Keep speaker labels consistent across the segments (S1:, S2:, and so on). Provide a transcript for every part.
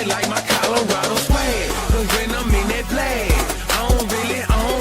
S1: they like my Colorado swag. Cause when I'm in that flag, I don't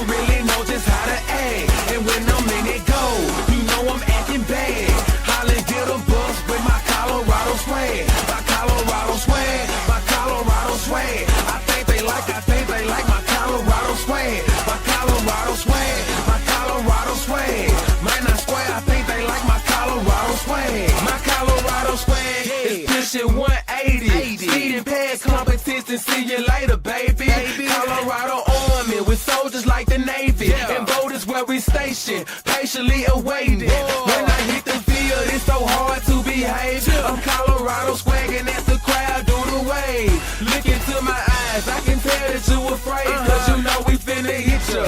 S1: really know just how to act. And when I'm in that goal, you know I'm acting bad. Holla, get a bus with my Colorado swag. My Colorado swag, my Colorado swag. I think they like my Colorado swag. My Colorado swag, my Colorado swag. Man, I swear, I think they like my Colorado swag. My Colorado swag is pushing 180. Speeding past competition, see you later, baby. Colorado Army with soldiers like the Navy. And voters where we stationed, patiently awaiting. When I hit the field, it's so hard to behave. I'm Colorado swagging as the crowd do the wave. Look into my eyes, I can tell that you afraid. Cause you know we finna hit ya.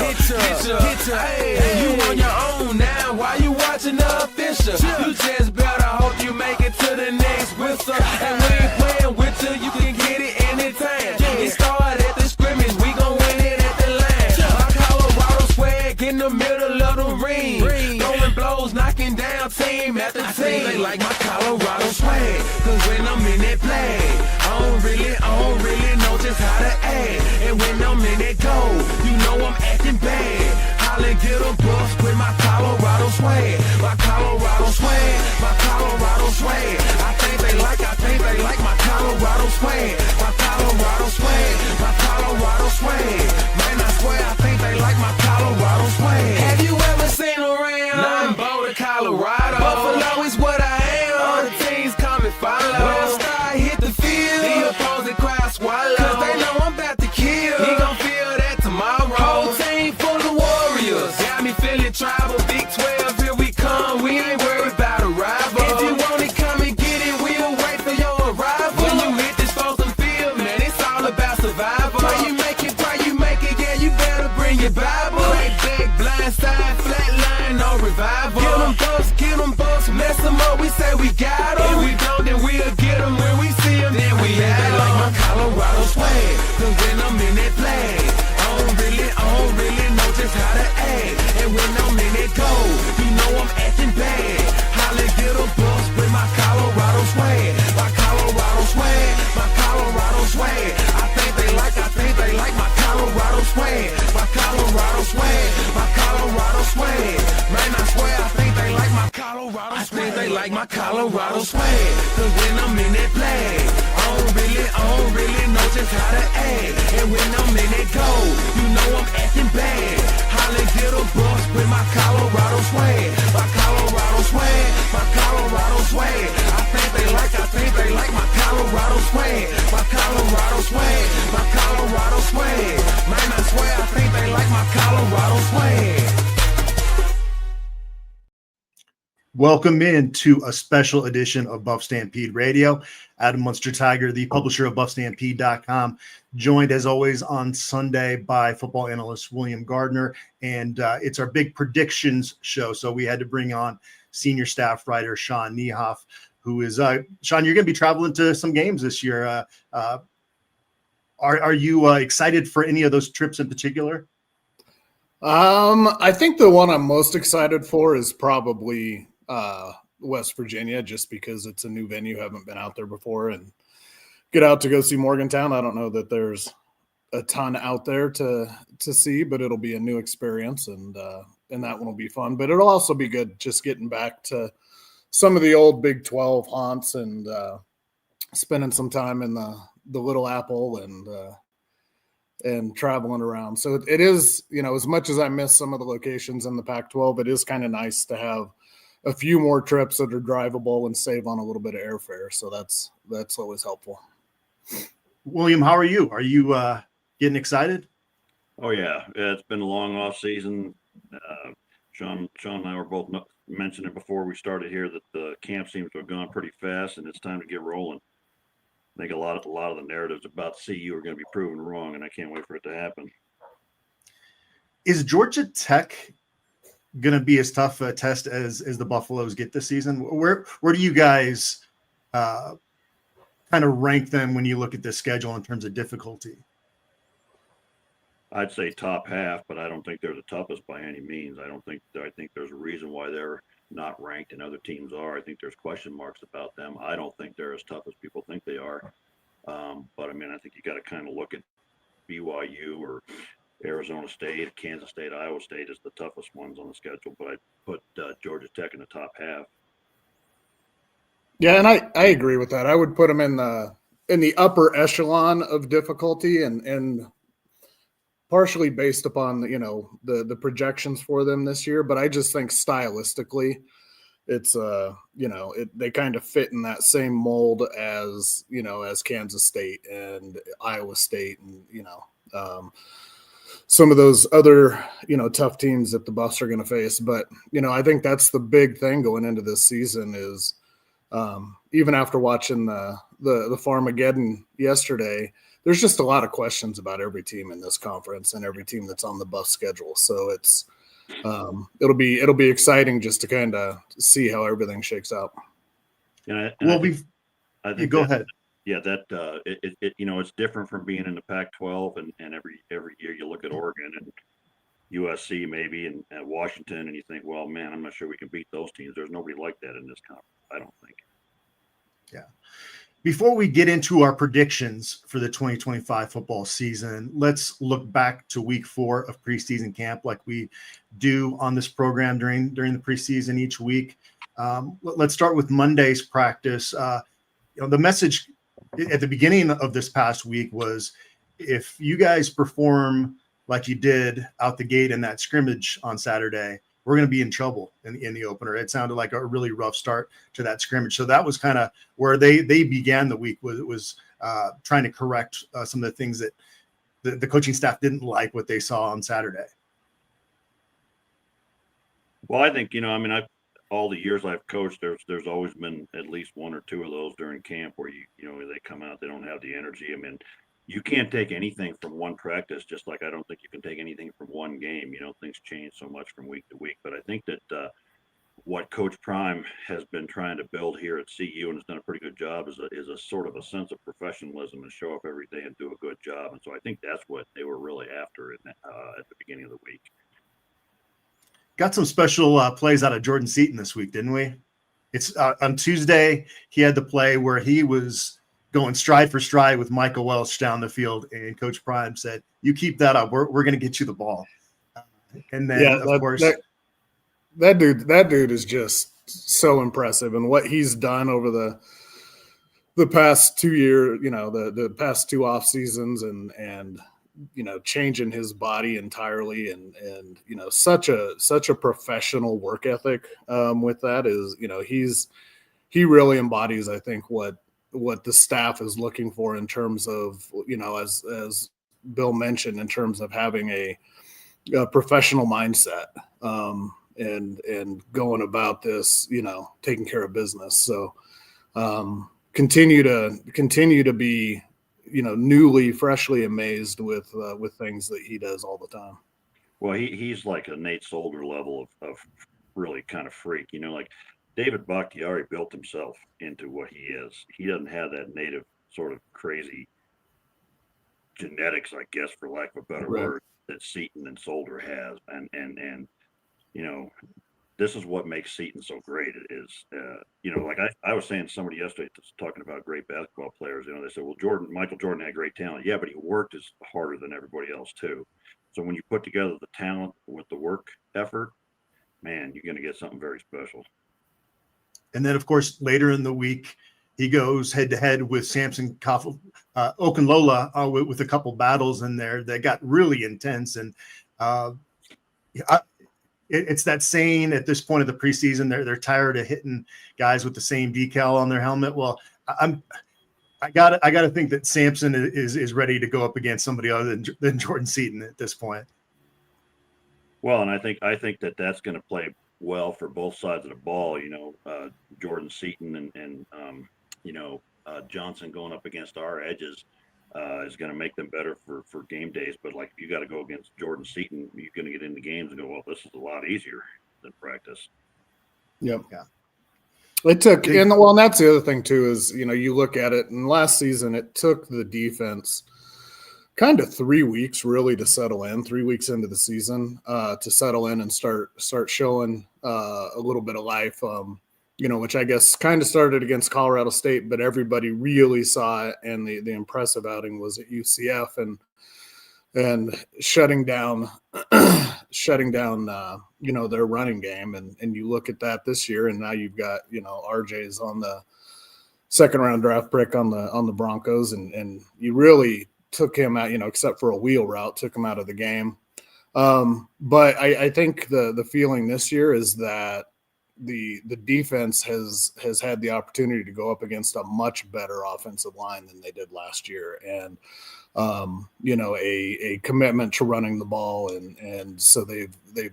S1: Hey, you on your own now, why you watching the official? You just better hope you make it to the next whistle. And we ain't playing with you, you can get it anytime. It started at the scrimmage, we gon' win it at the line. My Colorado swag in the middle of the ring. Throwing blows, knocking down team after team. They like my Colorado swag, cause when I'm in that flag, I don't really know just how to act. And when I'm in that goal, you know I'm acting bad. Holla, get a bus with my Colorado swag. My Colorado swag, my Colorado swag. I think they like my Colorado swag. My Colorado swag, my Colorado swag. Man, I swear, I think they like my Colorado swag. Have you ever seen around? I'm Boulder, Colorado. Buffalo is what I am. All the teams come and follow. When I start hit the field, the opposing crowd swallow. Cause they know I'm about to kill. He gon' feel that tomorrow. Whole team full of warriors. Got me feeling tribal. Big 12, here we come. We ain't worried about a rival. If you want it, come and get it. We'll wait for your arrival. When you hit this Folsom field, man, it's all about survival. Pray you make it, yeah, you better bring your Bible. Right back, blind side, flat line, no revival. Get them bucks, mess them up, we say we got them. If we don't, then we'll get them. When we see them, then we have them. Like my Colorado swag, cause when I'm in that flag, I don't really know just how to act. And when I'm in that goal, you know I'm acting bad. Holla, get a bus with my Colorado swag. My Colorado swag, my Colorado swag. I think they like my Colorado swag. My Colorado swag, my Colorado swag. Man, I swear, I think they like my Colorado swag. I think they like my Colorado swag. Cause when I'm in that flag, I don't really know just how to act. And when I'm in that goal, you know I'm acting bad. Holla, get a bus with my Colorado swag. My Colorado swag, my Colorado swag. I think they like my Colorado swag. My Colorado swag, my Colorado swag. Man, I swear, I think they like my Colorado swag.
S2: Welcome into a special edition of BuffStampede Radio. Adam Munsterteiger, the publisher of BuffStampede.com, joined as always on Sunday by football analyst William Gardner. And it's our big predictions show. So we had to bring on senior staff writer Sean Niehoff, who is, Sean, you're going to be traveling to some games this year. Are you excited for any of those trips in particular?
S3: I think the one I'm most excited for is probably West Virginia, just because it's a new venue, haven't been out there before, and get out to go see Morgantown. I don't know that there's a ton out there to see, but it'll be a new experience, and that one will be fun. But it'll also be good just getting back to some of the old Big 12 haunts and spending some time in the Little Apple and traveling around. So it is, as much as I miss some of the locations in the Pac-12, it is kind of nice to have a few more trips that are drivable and save on a little bit of airfare. So that's always helpful.
S2: William, how are you? Are you getting excited?
S4: Oh yeah. It's been a long off season. Sean and I were both mentioning before we started here that the camp seems to have gone pretty fast, and it's time to get rolling. I think a lot of the narratives about CU are going to be proven wrong, and I can't wait for it to happen.
S2: Is Georgia Tech going to be as tough a test as the Buffaloes get this season? Where do you guys kind of rank them when you look at the schedule in terms of difficulty?
S4: I'd say top half, but I don't think they're the toughest by any means. I think there's a reason why they're not ranked and other teams are. I think there's question marks about them. I don't think they're as tough as people think they are. But I mean, I think you got to kind of look at BYU or Arizona State, Kansas State, Iowa State as the toughest ones on the schedule. But I put Georgia Tech in the top half.
S3: Yeah, and I agree with that. I would put them in the upper echelon of difficulty, and partially based upon the projections for them this year. But I just think stylistically, it's they kind of fit in that same mold as as Kansas State and Iowa State, and some of those other tough teams that the Buffs are going to face. But I think that's the big thing going into this season is even after watching the Farmageddon yesterday, there's just a lot of questions about every team in this conference and every team that's on the Buff schedule. So it's it'll be exciting just to kind of see how everything shakes out.
S4: I think
S2: go ahead.
S4: Yeah, that it's different from being in the Pac-12, and every year you look at Oregon and USC maybe and Washington, and you think, well, man, I'm not sure we can beat those teams. There's nobody like that in this conference, I don't think.
S2: Yeah. Before we get into our predictions for the 2025 football season, let's look back to week 4 of preseason camp like we do on this program during the preseason each week. Let's start with Monday's practice. The message at the beginning of this past week was, if you guys perform like you did out the gate in that scrimmage on Saturday, we're going to be in trouble in the opener. It sounded like a really rough start to that scrimmage. So that was kind of where they began the week, was trying to correct some of the things that the coaching staff didn't like what they saw on Saturday.
S4: Well, I think, all the years I've coached, there's always been at least one or two of those during camp where they come out, they don't have the energy. I mean, you can't take anything from one practice, just like I don't think you can take anything from one game. Things change so much from week to week. But I think that what Coach Prime has been trying to build here at CU, and has done a pretty good job, is a sort of a sense of professionalism and show up every day and do a good job. And so I think that's what they were really after at the beginning of the week.
S2: Got some special plays out of Jordan Seaton this week, didn't we? It's on Tuesday. He had the play where he was going stride for stride with Michael Welch down the field, and Coach Prime said, "You keep that up. We're going to get you the ball." And then, of course,
S3: that dude is just so impressive, and what he's done over the past 2 years, the past 2 off seasons, and changing his body entirely, and such a professional work ethic with that is, he really embodies, I think, what the staff is looking for in terms of, as Bill mentioned, in terms of having a professional mindset and going about this, taking care of business. So continue to be freshly amazed with things that he does all the time.
S4: Well, he's like a Nate Solder level of really kind of freak, like David Bakhtiari built himself into what he is. He doesn't have that native sort of crazy genetics, I guess, for lack of a better word, that Seaton and Solder has. And this is what makes Seaton so great. It is, like I was saying to somebody yesterday talking about great basketball players, they said, well, Michael Jordan had great talent. Yeah, but he worked as harder than everybody else too. So when you put together the talent with the work effort, man, you're going to get something very special.
S2: And then, of course, later in the week, he goes head-to-head with Samson Okunlola with a couple battles in there that got really intense. And it's that saying at this point of the preseason, they're tired of hitting guys with the same decal on their helmet. Well, I gotta think that Samson is ready to go up against somebody other than Jordan Seaton at this point.
S4: Well, and I think that that's going to play well for both sides of the ball. Jordan Seaton and Johnson going up against our edges is going to make them better for game days. But like, if you got to go against Jordan Seaton, you're going to get into games and go, well, this is a lot easier than practice.
S3: Yep.
S2: Yeah.
S3: It took, and that's the other thing too, is, you look at it, and last season it took the defense kind of 3 weeks really to settle in, 3 weeks into the season to settle in and start showing a little bit of life. which I guess kind of started against Colorado State, but everybody really saw it. And the impressive outing was at UCF and shutting down, their running game. And you look at that this year, and now you've got, RJ's on the second round draft pick on the Broncos. And you really took him out, except for a wheel route, took him out of the game. But I think the feeling this year is that the defense has had the opportunity to go up against a much better offensive line than they did last year. And, a commitment to running the ball. And so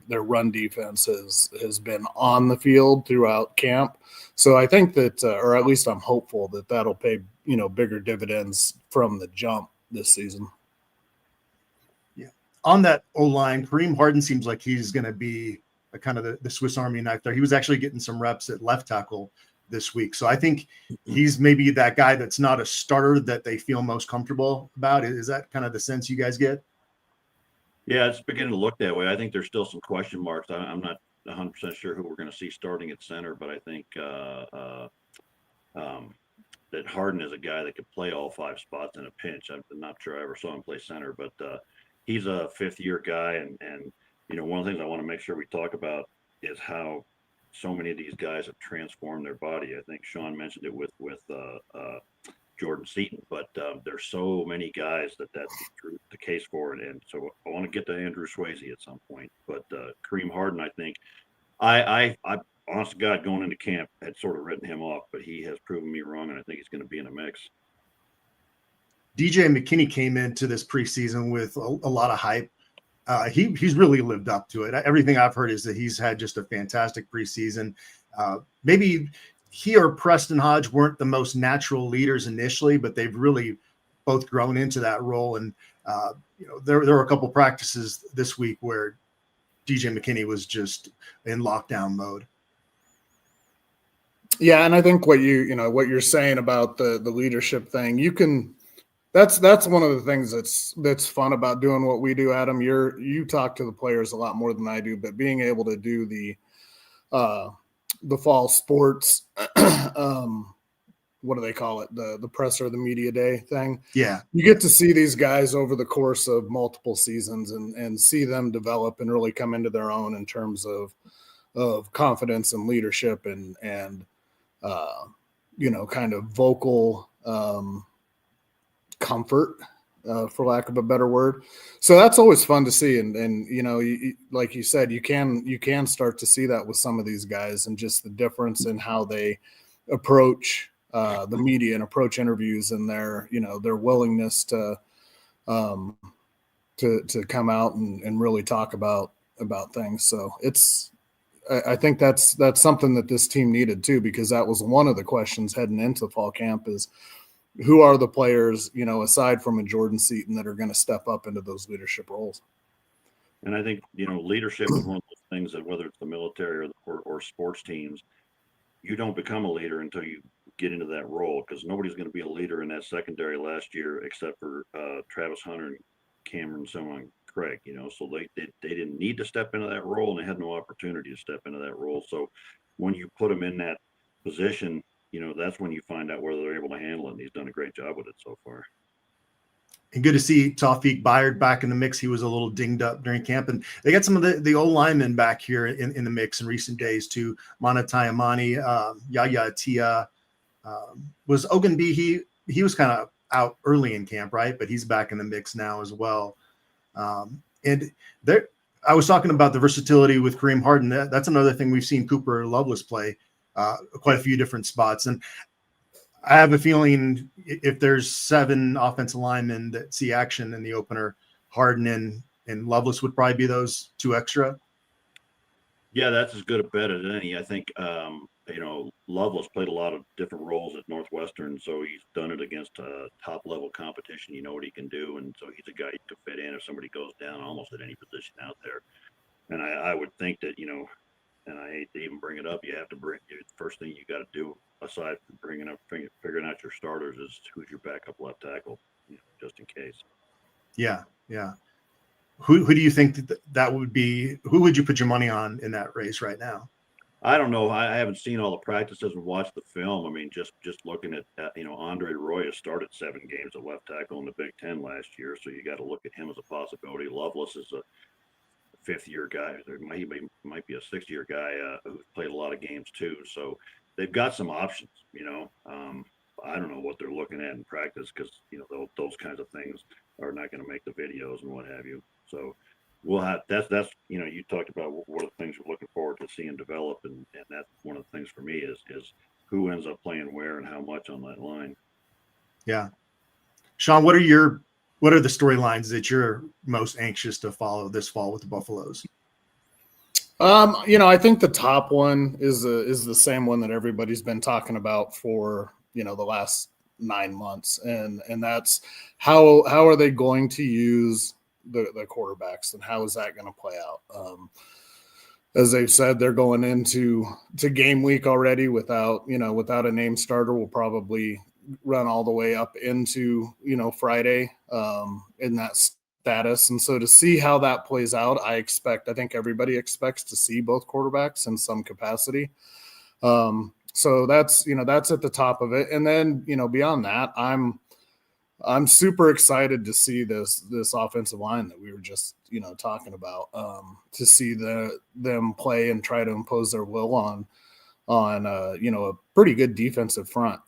S3: their run defense has been on the field throughout camp. So I think that, or at least I'm hopeful that that'll pay, bigger dividends from the jump this season.
S2: On that O-line, Kareem Harden seems like he's going to be a kind of the Swiss Army knife there. He was actually getting some reps at left tackle this week. So I think he's maybe that guy that's not a starter that they feel most comfortable about. Is that kind of the sense you guys get?
S4: Yeah, it's beginning to look that way. I think there's still some question marks. I'm not 100% sure who we're going to see starting at center, but I think that Harden is a guy that could play all 5 spots in a pinch. I'm not sure I ever saw him play center, but he's a 5th-year guy, and one of the things I want to make sure we talk about is how so many of these guys have transformed their body. I think Sean mentioned it with Jordan Seaton, but there's so many guys that's the case for it. And so I want to get to Andrew Swayze at some point, but Kareem Harden, I think I honest to God, going into camp had sort of written him off, but he has proven me wrong, and I think he's going to be in the mix.
S2: DJ McKinney came into this preseason with a lot of hype. He's really lived up to it. Everything I've heard is that he's had just a fantastic preseason. Maybe he or Preston Hodge weren't the most natural leaders initially, but they've really both grown into that role. And there were a couple practices this week where DJ McKinney was just in lockdown mode.
S3: Yeah, and I think what you're saying about the leadership thing, that's one of the things that's fun about doing what we do, Adam. You talk to the players a lot more than I do, but being able to do the fall sports, what do they call it? The press or the media day thing.
S2: Yeah.
S3: You get to see these guys over the course of multiple seasons and see them develop and really come into their own in terms of confidence and leadership and kind of vocal comfort, for lack of a better word. So that's always fun to see. And like you said, you can start to see that with some of these guys and just the difference in how they approach the media and approach interviews and their willingness to come out and really talk about things. So I think that's something that this team needed too, because that was one of the questions heading into the fall camp is who are the players, aside from a Jordan Seaton, that are going to step up into those leadership roles.
S4: And I think, leadership is one of those things that whether it's the military or sports teams, you don't become a leader until you get into that role, because nobody's going to be a leader in that secondary last year except for Travis Hunter and Cameron, so on Craig, so they didn't need to step into that role, and they had no opportunity to step into that role. So when you put them in that position, that's when you find out whether they're able to handle it. And he's done a great job with it so far.
S2: And good to see Tawfiq Byard back in the mix. He was a little dinged up during camp, and they got some of the old linemen back here in the mix in recent days too. Mana Tayamani, Yaya Atia, was Ogunbi. He was kind of out early in camp, right? But he's back in the mix now as well. And there, I was talking about the versatility with Kareem Harden. That's another thing we've seen Cooper Loveless play quite a few different spots. And I have a feeling if there's 7 offensive linemen that see action in the opener, Harden and Loveless would probably be those 2 extra.
S4: Yeah, that's as good a bet as any. I think, Loveless played a lot of different roles at Northwestern, so he's done it against top-level competition. You know what he can do, and so he's a guy you can fit in if somebody goes down almost at any position out there. And I would think that, and I hate to even bring it up, you have to the first thing you got to do, aside from figuring out your starters, is who's your backup left tackle, just in case.
S2: Yeah. Who do you think that would be? Who would you put your money on in that race right now?
S4: I don't know. I haven't seen all the practices and watched the film. I mean, just looking at Andre Roy started 7 games at left tackle in the Big Ten last year, so you got to look at him as a possibility. Lovelace is a 5th-year guy. He might be a 6th-year guy who's played a lot of games too. So they've got some options. I don't know what they're looking at in practice because those kinds of things are not going to make the videos and what have you. So we'll have that's you talked about what are the things we're looking forward to seeing develop, and that's one of the things for me is who ends up playing where and how much on that line.
S2: Yeah, Sean, what are the storylines that you're most anxious to follow this fall with the Buffaloes?
S3: I think the top one is the same one that everybody's been talking about for the last 9 months, and that's how are they going to use the quarterbacks, and how is that going to play out? As they've said, they're going into game week already without a name starter. We'll probably run all the way up into Friday in that status, and so to see how that plays out, I think everybody expects to see both quarterbacks in some capacity. So that's at the top of it, and then beyond that, I'm super excited to see this offensive line that we were just talking about, to see them play and try to impose their will on a pretty good defensive front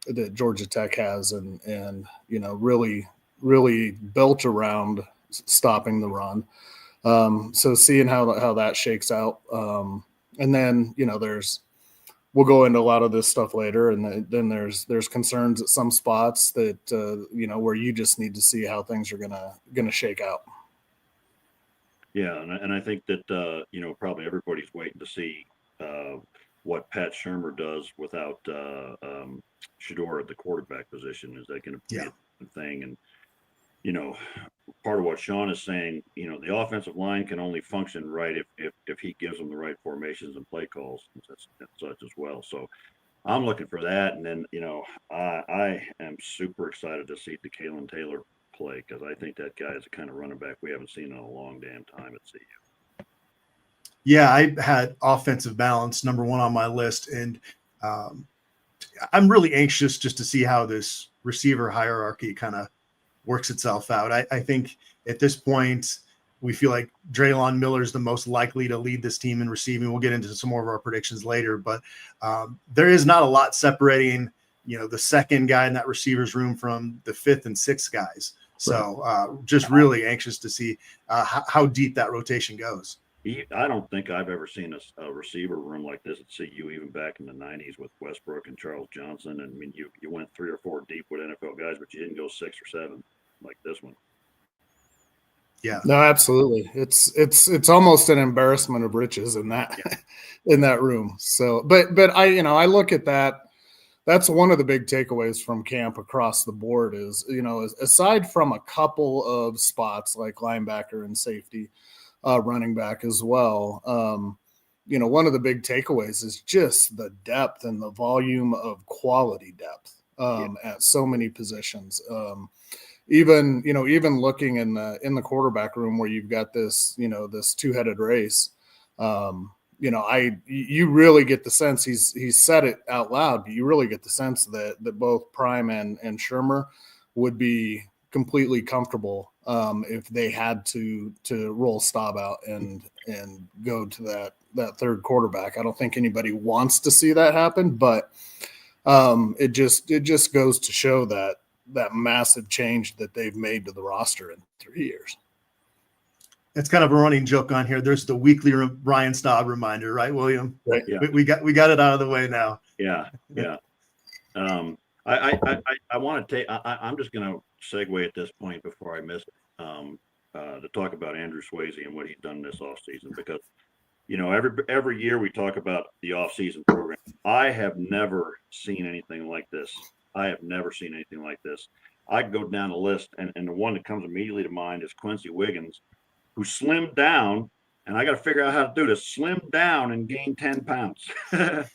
S3: that Georgia Tech has, and really built around stopping the run. So seeing how that shakes out, and then we'll go into a lot of this stuff later, and then there's concerns at some spots that where you just need to see how things are gonna shake out.
S4: Yeah, and I think that probably everybody's waiting to see what Pat Shurmur does without Shedeur at the quarterback position. Is that going to be a thing? And part of what Sean is saying, the offensive line can only function right if he gives them the right formations and play calls and such as well. So I'm looking for that. And then, I am super excited to see DeKalen Taylor play, because I think that guy is the kind of running back we haven't seen in a long damn time at CU.
S2: Yeah, I had offensive balance number 1 on my list, and I'm really anxious just to see how this receiver hierarchy kind of works itself out. I think at this point we feel like Draylon Miller is the most likely to lead this team in receiving. We'll get into some more of our predictions later, but there is not a lot separating the second guy in that receivers room from the 5th and 6th guys. So just really anxious to see how deep that rotation goes.
S4: I don't think I've ever seen a receiver room like this at CU, even back in the 90s with Westbrook and Charles Johnson. And I mean, you went 3 or 4 deep with NFL guys, but you didn't go 6 or 7 like this one.
S2: Yeah,
S3: no, absolutely. It's almost an embarrassment of riches in that in that room. So, but I look at that. That's one of the big takeaways from camp across the board is, aside from a couple of spots like linebacker and safety, running back as well. One of the big takeaways is just the depth and the volume of quality depth at so many positions. Even looking in the quarterback room where you've got this, this 2-headed race, you really get the sense he's said it out loud, but you really get the sense that both Prime and Shurmur would be completely comfortable if they had to roll Staub out and go to that third quarterback. I don't think anybody wants to see that happen, but it just goes to show that massive change that they've made to the roster in 3 years.
S2: It's kind of a running joke on here. There's the weekly Ryan Staub reminder, right, William?
S3: Right.
S4: Yeah.
S2: We got it out of the way now.
S4: Yeah. I want to take. I'm just going to segue at this point before I miss it, to talk about Andrew Swayze and what he's done this offseason, because every year we talk about the offseason program. I have never seen anything like this. I go down the list, and the one that comes immediately to mind is Quincy Wiggins, who slimmed down, and I got to figure out how to do this, slimmed down and gained 10 pounds, and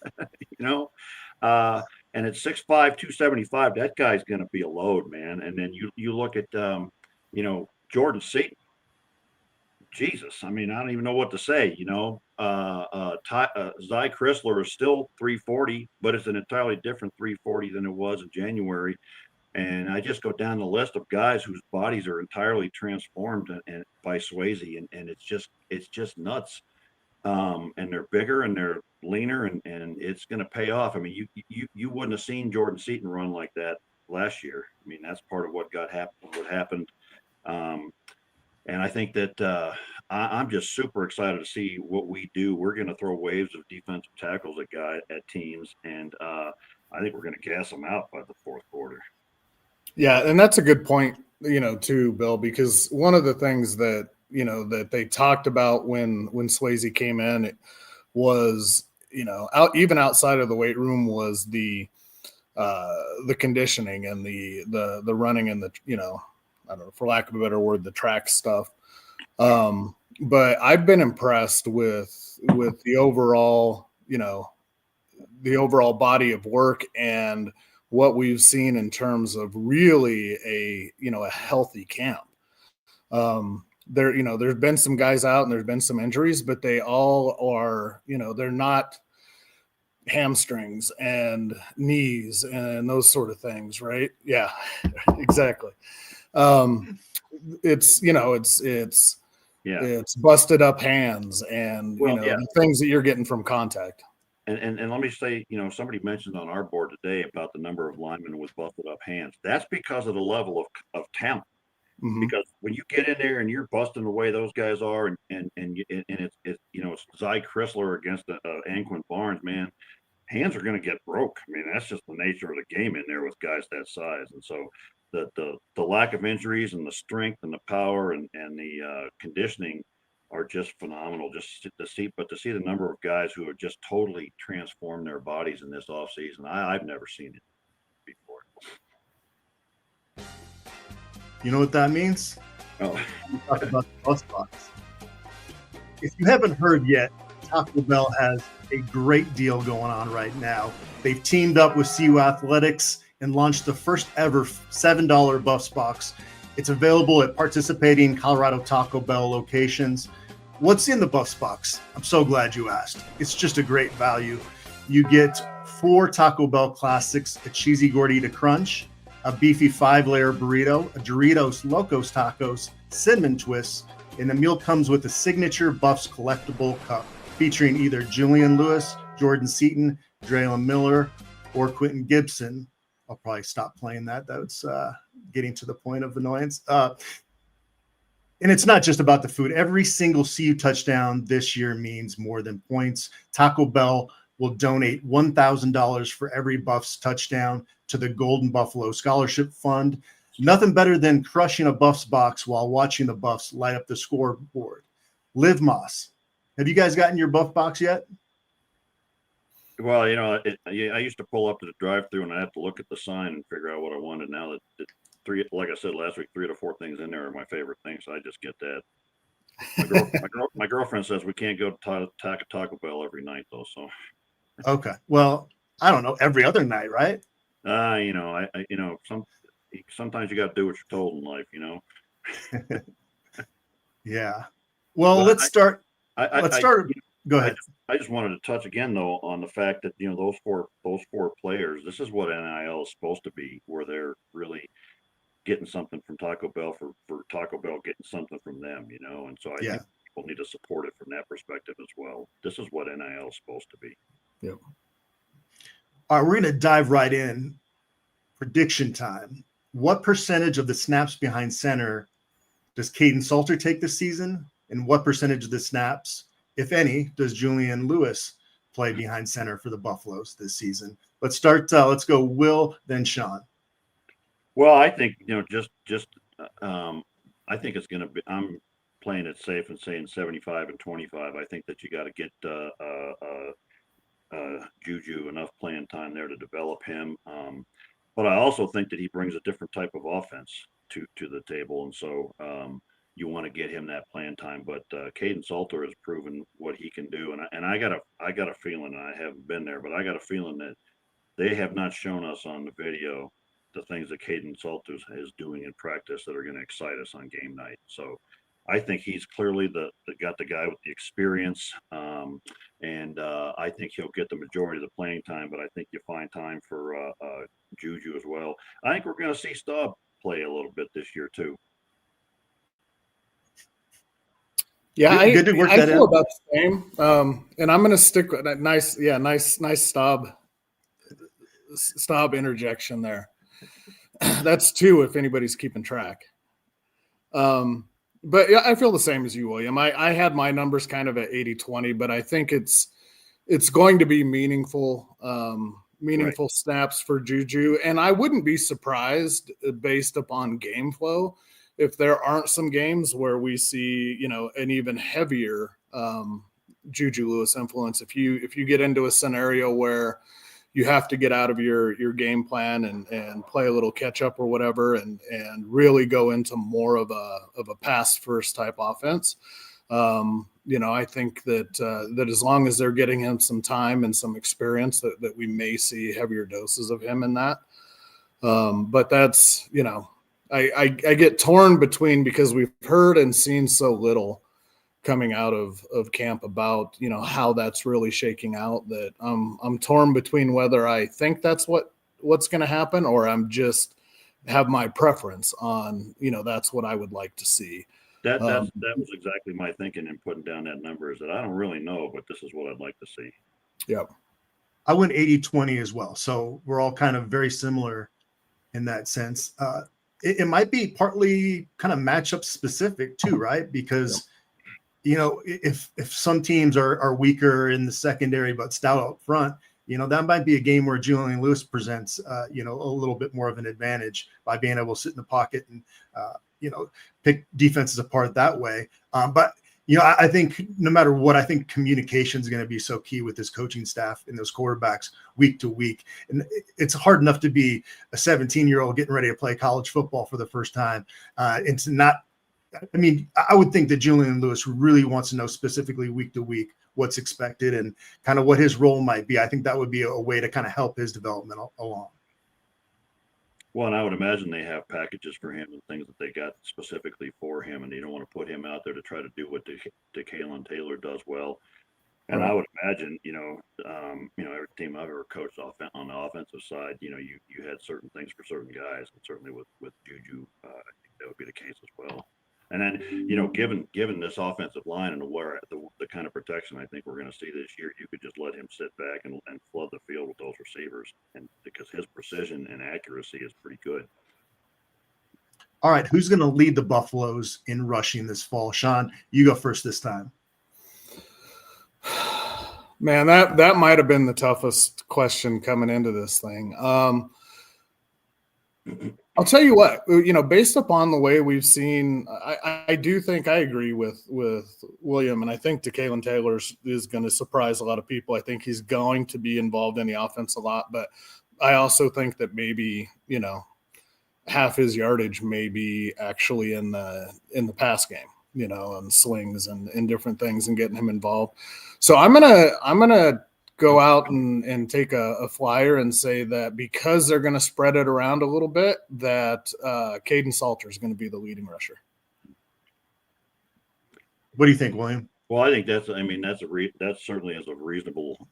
S4: at 6'5", 275, that guy's going to be a load, man. And then you look at, Jordan Seaton. Jesus, I mean, I don't even know what to say. Zy Chrysler is still 340, but it's an entirely different 340 than it was in January. And I just go down the list of guys whose bodies are entirely transformed and by Swayze, and it's just nuts. And they're bigger and they're leaner, and it's going to pay off. I mean, you wouldn't have seen Jordan Seaton run like that last year. I mean, that's part of what happened. And I think that I'm just super excited to see what we do. We're going to throw waves of defensive tackles at teams, and I think we're going to gas them out by the fourth quarter.
S3: Yeah, and that's a good point, too, Bill, because one of the things that that they talked about when Swayze came in, it was even outside of the weight room was the conditioning and the running and the I don't know, for lack of a better word, the track stuff. But I've been impressed with the overall body of work and what we've seen in terms of really a healthy camp. There's been some guys out and there's been some injuries, but they all are, they're not hamstrings and knees and those sort of things, right? Yeah, exactly. It's busted up hands and the things that you're getting from contact.
S4: And let me say, somebody mentioned on our board today about the number of linemen with busted up hands. That's because of the level of talent. Mm-hmm. Because when you get in there and you're busting the way those guys are, and it's Zy Chrysler against Anquan Barnes, man, hands are going to get broke. I mean, that's just the nature of the game in there with guys that size. And so the lack of injuries and the strength and the power and the conditioning are just phenomenal. Just to see the number of guys who have just totally transformed their bodies in this offseason, I've never seen it before.
S2: You know what that means?
S4: Oh,
S2: we talk about the bus box. If you haven't heard yet, Taco Bell has a great deal going on right now. They've teamed up with CU Athletics and launched the first ever $7 Buffs box. It's available at participating Colorado Taco Bell locations. What's in the Buffs box? I'm so glad you asked. It's just a great value. You get 4 Taco Bell classics, a cheesy gordita crunch, a beefy 5-layer burrito, a Doritos Locos Tacos, cinnamon twists, and the meal comes with a signature Buffs collectible cup featuring either Julian Lewis, Jordan Seaton, Draylen Miller, or Quentin Gibson. I'll probably stop playing that. That's getting to the point of annoyance. And it's not just about the food. Every single CU touchdown this year means more than points. Taco Bell will donate $1,000 for every Buffs touchdown to the Golden Buffalo Scholarship Fund. Nothing better than crushing a Buffs box while watching the Buffs light up the scoreboard. Liv Moss, have you guys gotten your Buff box yet?
S4: Well, I used to pull up to the drive-thru and I have to look at the sign and figure out what I wanted. Now that like I said last week, 3 to 4 things in there are my favorite things, so I just get that. My girlfriend says we can't go to Taco Bell every night, though. So. Okay.
S2: Well, I don't know, every other night, right?
S4: Sometimes you got to do what you're told in life,
S2: Yeah. Well, let's start. Go ahead.
S4: I just wanted to touch again, though, on the fact that those four players. This is what NIL is supposed to be, where they're really getting something from Taco Bell for Taco Bell getting something from them, And so I think people need to support it from that perspective as well. This is what NIL is supposed to be.
S2: Yep. All right, we're going to dive right in. Prediction time. What percentage of the snaps behind center does Caden Salter take this season? And what percentage of the snaps, if any, does Julian Lewis play behind center for the Buffaloes this season? Let's start. Let's go Will, then Sean.
S4: Well, I think, I think it's going to be, I'm playing it safe and saying 75 and 25. I think that you got to get Juju enough playing time there to develop him. But I also think that he brings a different type of offense to the table. And so you want to get him that playing time. But Caden Salter has proven what he can do. And I got a feeling, and I haven't been there, but I got a feeling that they have not shown us on the video the things that Caden Salter is doing in practice that are going to excite us on game night. So I think he's clearly got the guy with the experience, and I think he'll get the majority of the playing time. But I think you find time for Juju as well. I think we're going to see Staub play a little bit this year too.
S3: Yeah,
S2: Good to work
S3: I
S2: that
S3: feel
S2: out.
S3: about the same. And I'm going to stick with that. Nice Staub interjection there. That's 2 if anybody's keeping track. But yeah, I feel the same as you, William. I had my numbers kind of at 80-20, but I think it's going to be meaningful
S4: Right.
S3: snaps for Juju. And I wouldn't be surprised based upon game flow if there aren't some games where we see, an even heavier Juju Lewis influence. If you get into a scenario where you have to get out of your game plan and play a little catch up or whatever, and really go into more of a pass first type offense. I think that as long as they're getting him some time and some experience, that we may see heavier doses of him in that. But that's, I get torn between, because we've heard and seen so little coming out of camp about, how that's really shaking out, that I'm torn between whether I think that's what's going to happen, or I'm just have my preference on, that's what I would like to see.
S4: That was exactly my thinking in putting down that number, is that I don't really know, but this is what I'd like to see.
S3: Yep.
S2: I went 80-20 as well. So we're all kind of very similar in that sense. It might be partly kind of matchup specific too, right? Because, if some teams are weaker in the secondary but stout up front, that might be a game where Julian Lewis presents, a little bit more of an advantage by being able to sit in the pocket and, pick defenses apart that way. But I think no matter what, I think communication is going to be so key with this coaching staff and those quarterbacks week to week. And it's hard enough to be a 17-year-old getting ready to play college football for the first time. And to not, I would think that Julian Lewis really wants to know specifically week to week what's expected and kind of what his role might be. I think that would be a way to kind of help his development along.
S4: Well, and I would imagine they have packages for him and things that they got specifically for him, and you don't want to put him out there to try to do what DeKalon Taylor does well. And I would imagine, every team I've ever coached on the offensive side, you had certain things for certain guys, and certainly with Juju, I think that would be the case as well. And then, given this offensive line and the kind of protection I think we're going to see this year, you could just let him sit back and flood the field with those receivers, and because his precision and accuracy is pretty good.
S2: All right, who's going to lead the Buffaloes in rushing this fall? Sean, you go first this time.
S3: Man, that might have been the toughest question coming into this thing. I'll tell you what, based upon the way we've seen, I do think I agree with William, and I think DeKalon Taylor is going to surprise a lot of people. I think he's going to be involved in the offense a lot, but I also think that maybe, half his yardage may be actually in the pass game, and slings and different things, and getting him involved. So I'm gonna go out and take a flyer and say that because they're going to spread it around a little bit, that Caden Salter is going to be the leading rusher.
S2: What do you think, William?
S4: Well, I think that certainly is a reasonable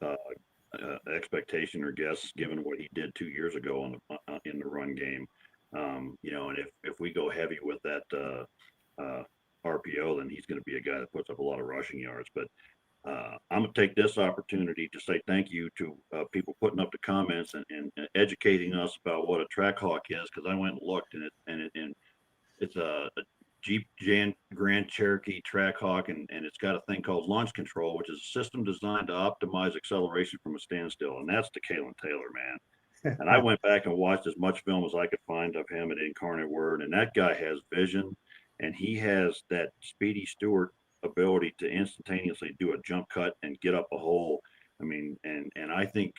S4: expectation or guess, given what he did 2 years ago in the run game. And if we go heavy with that RPO, then he's going to be a guy that puts up a lot of rushing yards. But I'm going to take this opportunity to say thank you to people putting up the comments and educating us about what a track hawk is, because I went and looked, and it's a Jeep Grand Cherokee track hawk, and it's got a thing called launch control, which is a system designed to optimize acceleration from a standstill, and that's DeKalon Taylor, man. And I went back and watched as much film as I could find of him at Incarnate Word, and that guy has vision, and he has that Speedy Stewart ability to instantaneously do a jump cut and get up a hole. And I think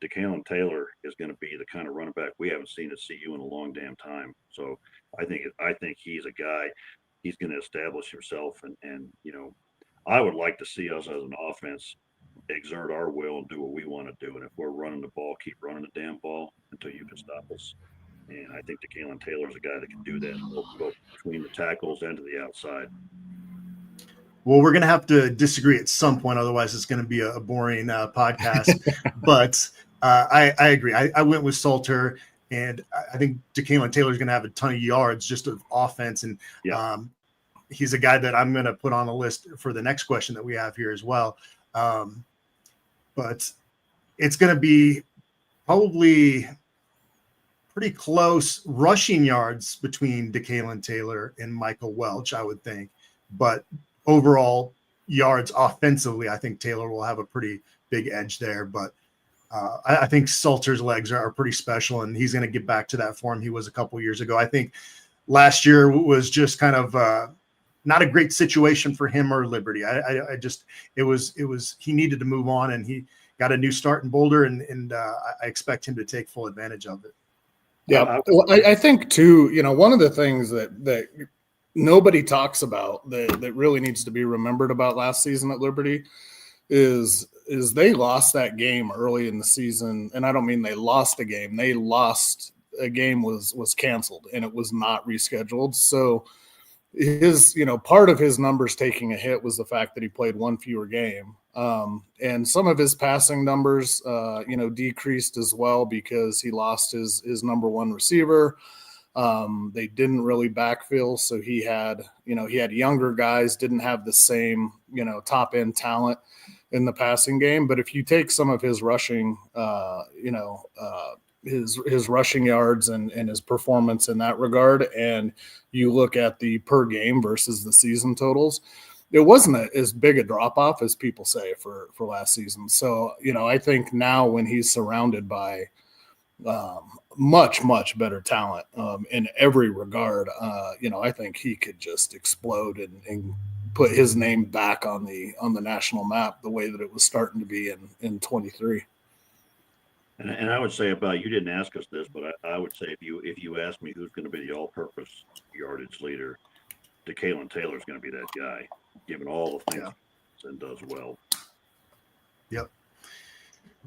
S4: DeKalon Taylor is going to be the kind of running back we haven't seen at CU in a long damn time. So I think he's a guy. He's going to establish himself, and I would like to see us as an offense exert our will and do what we want to do. And if we're running the ball, keep running the damn ball until you can stop us. And I think DeKalen Taylor is a guy that can do that, both between the tackles and to the outside.
S2: Well, we're going to have to disagree at some point. Otherwise, it's going to be a boring podcast. But I agree. I went with Salter, and I think DeKalen Taylor is going to have a ton of yards just of offense. And he's a guy that I'm going to put on the list for the next question that we have here as well. But it's going to be probably pretty close rushing yards between DeKalen Taylor and Michael Welch, I would think. But overall yards offensively, I think Taylor will have a pretty big edge there. But I think Salter's legs are pretty special, and he's going to get back to that form he was a couple years ago. I think last year was just kind of not a great situation for him or Liberty. It was he needed to move on, and he got a new start in Boulder, and I expect him to take full advantage of it.
S3: Yeah, well, I think too, one of the things that nobody talks about that really needs to be remembered about last season at Liberty is they lost that game early in the season. And I don't mean they lost a game. They lost a game was canceled, and it was not rescheduled. So his, part of his numbers taking a hit was the fact that he played one fewer game. And some of his passing numbers, decreased as well because he lost his number one receiver. They didn't really backfill. So he had younger guys, didn't have the same, top end talent in the passing game. But if you take some of his rushing, his rushing yards and his performance in that regard, and you look at the per game versus the season totals, it wasn't as big a drop off as people say for last season. So, I think now when he's surrounded by much, much better talent in every regard, I think he could just explode and put his name back on the national map the way that it was starting to be in 23.
S4: And I would say about, you didn't ask us this, but I would say if you ask me who's going to be the all-purpose yardage leader, DeKalen Taylor is going to be that guy, given all the things and does well.
S2: Yep.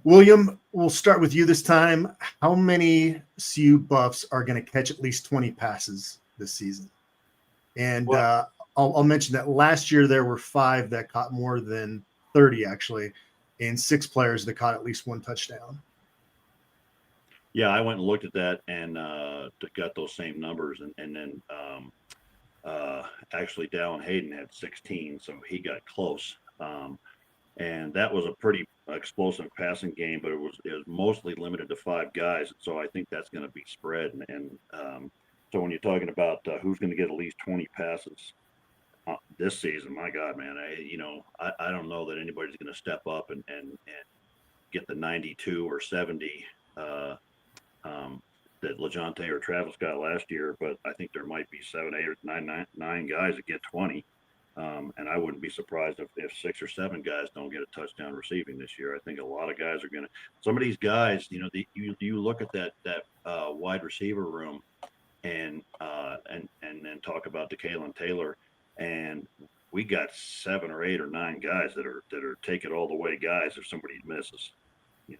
S2: William, we'll start with you this time. How many CU Buffs are going to catch at least 20 passes this season? And I'll mention that last year there were 5 that caught more than 30, actually, and 6 players that caught at least 1 touchdown.
S4: Yeah, I went and looked at that and got those same numbers. And then actually Dallin Hayden had 16, so he got close. And that was a pretty explosive passing game, but it was mostly limited to 5 guys. So I think that's going to be spread. And so when you're talking about who's going to get at least 20 passes this season, my God, man, I don't know that anybody's going to step up and get the 92 or 70 that LeJontay or Travis got last year, but I think there might be 7, 8, or 9 guys that get 20. And I wouldn't be surprised if 6 or 7 guys don't get a touchdown receiving this year. I think a lot of guys are going to. Some of these guys, you look at that wide receiver room, and then talk about DeKalen Taylor, and we got 7 or 8 or 9 guys that are take it all the way guys if somebody misses.
S3: Yep.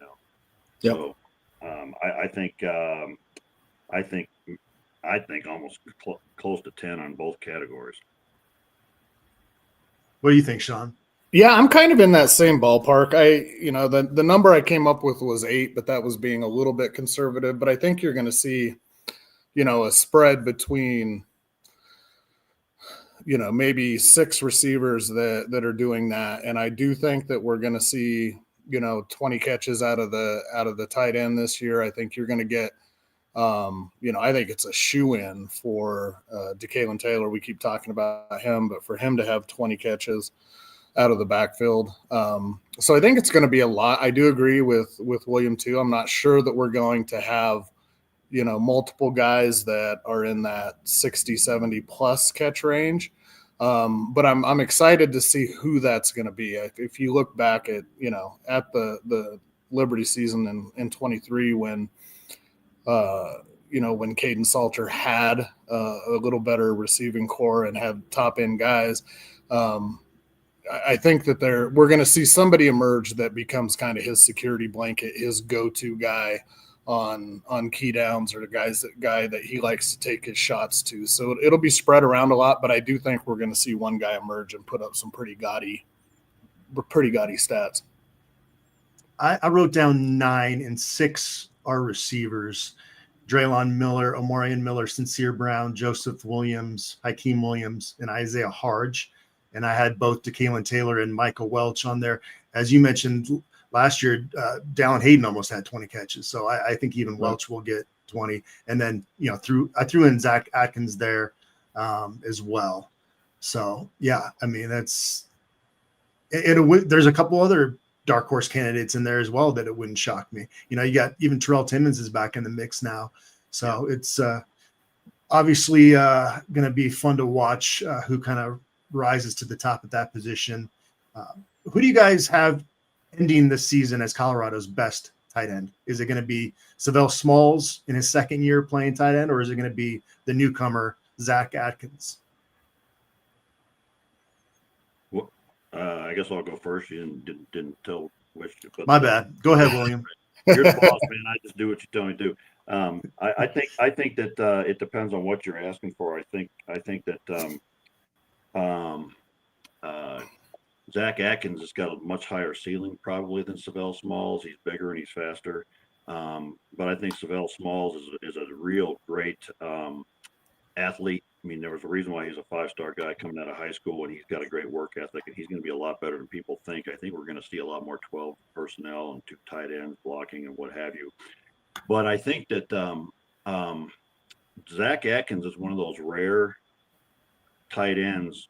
S4: So I think almost close to 10 on both categories.
S2: What do you think, Sean?
S3: Yeah, I'm kind of in that same ballpark. The number I came up with was 8, but that was being a little bit conservative. But I think you're going to see, a spread between, maybe 6 receivers that are doing that. And I do think that we're going to see, 20 catches out of the tight end this year. I think you're going to get, I think it's a shoe-in for DeKalen Taylor. We keep talking about him, but for him to have 20 catches out of the backfield. So I think it's going to be a lot. I do agree with William too. I'm not sure that we're going to have, multiple guys that are in that 60, 70 plus catch range. But I'm excited to see who that's going to be. If you look back at, at the Liberty season in 23, when Caden Salter had a little better receiving core and had top end guys, I think that we're going to see somebody emerge that becomes kind of his security blanket, his go-to guy on key downs or the guy that he likes to take his shots to. So it'll be spread around a lot, but I do think we're going to see one guy emerge and put up some pretty gaudy stats.
S2: I wrote down 9, and 6 are receivers. Draylon Miller, Omarion Miller, Sincere Brown, Joseph Williams, Hakeem Williams, and Isaiah Harge. And I had both DeKalen Taylor and Michael Welch on there. As you mentioned, last year, Dallin Hayden almost had 20 catches. So I think even Welch will get 20. And then, I threw in Zach Atkins there as well. So, yeah, I mean, there's a couple other dark horse candidates in there as well that it wouldn't shock me. You got even Terrell Timmons is back in the mix now. So it's obviously going to be fun to watch who kind of rises to the top at that position. Who do you guys have ending this season as Colorado's best tight end? Is it going to be Savell Smalls in his second year playing tight end, or is it going to be the newcomer Zach Atkins?
S4: Well, I guess I'll go first. You didn't tell which. But
S2: my bad. Go ahead, William.
S4: You're the boss, man. I just do what you tell me to do. I think that it depends on what you're asking for. I think that Zach Atkins has got a much higher ceiling probably than Savell Smalls. He's bigger and he's faster. But I think Savell Smalls is a real great athlete. I mean, there was a reason why he's a 5-star guy coming out of high school, and he's got a great work ethic, and he's going to be a lot better than people think. I think we're going to see a lot more 12 personnel and 2 tight ends blocking and what have you. But I think that Zach Atkins is one of those rare tight ends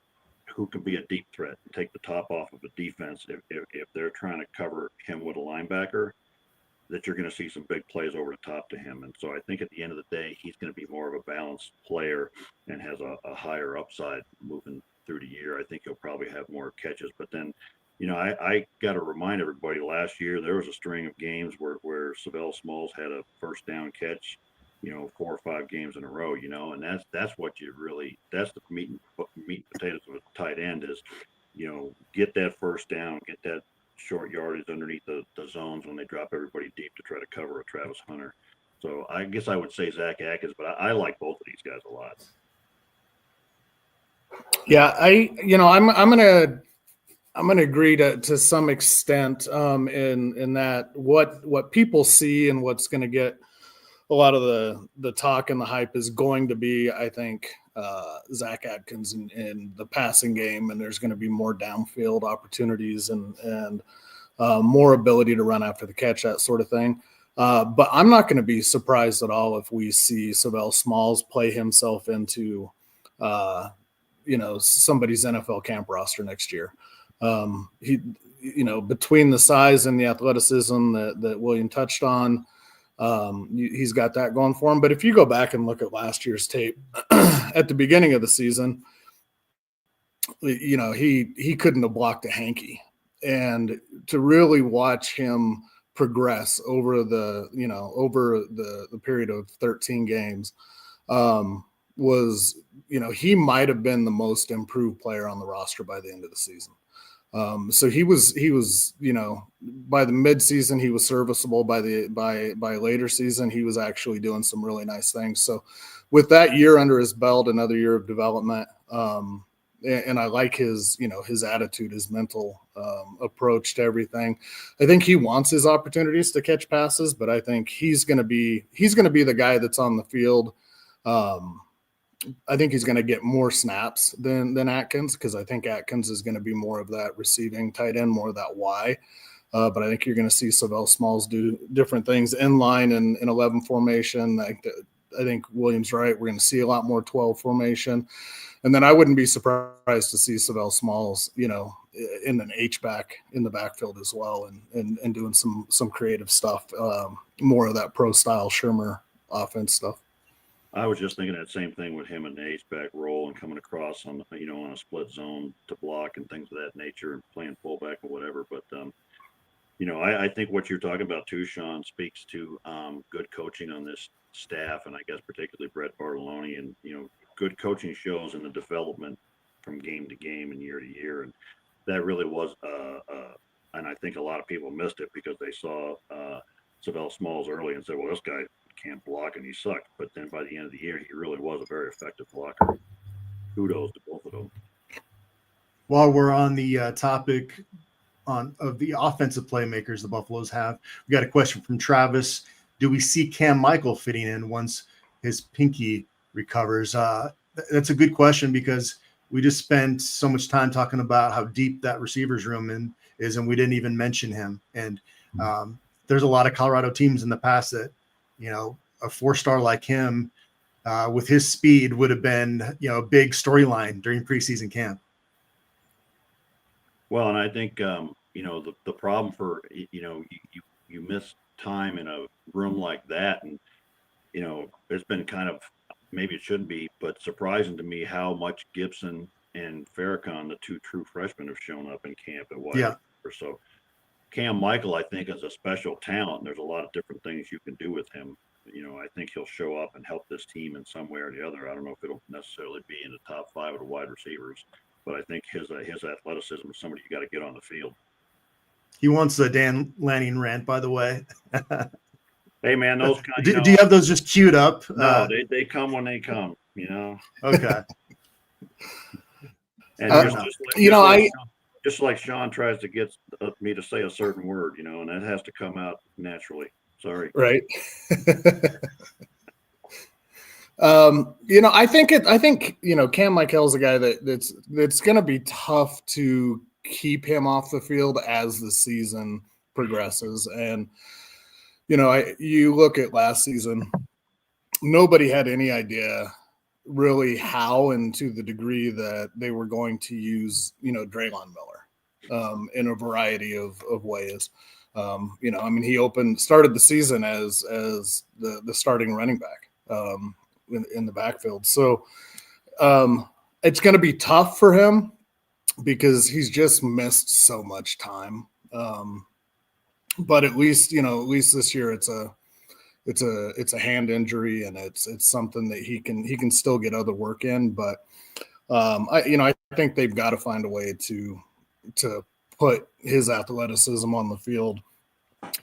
S4: who can be a deep threat and take the top off of a defense if they're trying to cover him with a linebacker, that you're going to see some big plays over the top to him. And so I think at the end of the day, he's going to be more of a balanced player and has a higher upside moving through the year. I think he'll probably have more catches. But then, I got to remind everybody, last year there was a string of games where Savell Smalls had a first down catch, 4 or 5 games in a row, and that's what you really, that's the meat and potatoes of a tight end is, get that first down, get that short yardage underneath the zones when they drop everybody deep to try to cover a Travis Hunter. So I guess I would say Zach Atkins, but I like both of these guys a lot.
S3: Yeah, I'm gonna agree to some extent in that what people see and what's going to get a lot of the talk and the hype is going to be, I think, Zach Atkins in the passing game, and there's going to be more downfield opportunities and more ability to run after the catch, that sort of thing. But I'm not going to be surprised at all if we see Savell Smalls play himself into, somebody's NFL camp roster next year. He, between the size and the athleticism that William touched on, he's got that going for him. But if you go back and look at last year's tape at the beginning of the season, he couldn't have blocked a hanky. And to really watch him progress over the period of 13 games was, he might have been the most improved player on the roster by the end of the season. So he was, by the midseason, he was serviceable. By later season, he was actually doing some really nice things. So with that year under his belt, another year of development, and I like his attitude, his mental approach to everything. I think he wants his opportunities to catch passes, but I think he's going to be the guy that's on the field. I think he's going to get more snaps than Atkins, because I think Atkins is going to be more of that receiving tight end, more of that Y. But I think you're going to see Savell Smalls do different things in line and in 11 formation. I think William's right. We're going to see a lot more 12 formation. And then I wouldn't be surprised to see Savell Smalls, in an H-back in the backfield as well, and doing some creative stuff, more of that pro-style Shermer offense stuff.
S4: I was just thinking that same thing with him in the H-back role and coming across on a split zone to block and things of that nature and playing fullback or whatever. But, I think what you're talking about too, Sean, speaks to good coaching on this staff, and I guess particularly Brett Bartolone, and, good coaching shows in the development from game to game and year to year. And that really was, and I think a lot of people missed it because they saw Savell Smalls early and said, well, this guy can't block and he sucked. But then by the end of the year, he really was a very effective blocker. Kudos to both of them.
S2: While we're on the topic of the offensive playmakers the Buffaloes have, we got a question from Travis. Do we see Cam Michael fitting in once his pinky recovers? That's a good question because we just spent so much time talking about how deep that receivers room is, and we didn't even mention him. And there's a lot of Colorado teams in the past that, a 4-star like him with his speed would have been, a big storyline during preseason camp.
S4: Well, and I think, the problem for, you miss time in a room like that. And, it's been kind of, maybe it shouldn't be, but surprising to me how much Gibson and Farrakhan, the two true freshmen, have shown up in camp at wide receiver. So Cam Michael, I think, is a special talent. And there's a lot of different things you can do with him. I think he'll show up and help this team in some way or the other. I don't know if it'll necessarily be in the top 5 of the wide receivers, but I think his athleticism is somebody you got to get on the field.
S2: He wants a Dan Lanning rant, by the way.
S4: Hey, man, those kind.
S2: Do you have those just queued up?
S4: No, they come when they come.
S2: Okay.
S4: And just like Sean tries to get me to say a certain word, and that has to come out naturally. Sorry.
S3: Right. I think Cam Michael's a guy that's going to be tough to keep him off the field as the season progresses. And, you look at last season, nobody had any idea really how and to the degree that they were going to use, Draylon Miller in a variety of ways. He started the season as the starting running back in the backfield. So it's going to be tough for him because he's just missed so much time. But at least this year it's a hand injury and it's something that he can still get other work in. But I think they've got to find a way to put his athleticism on the field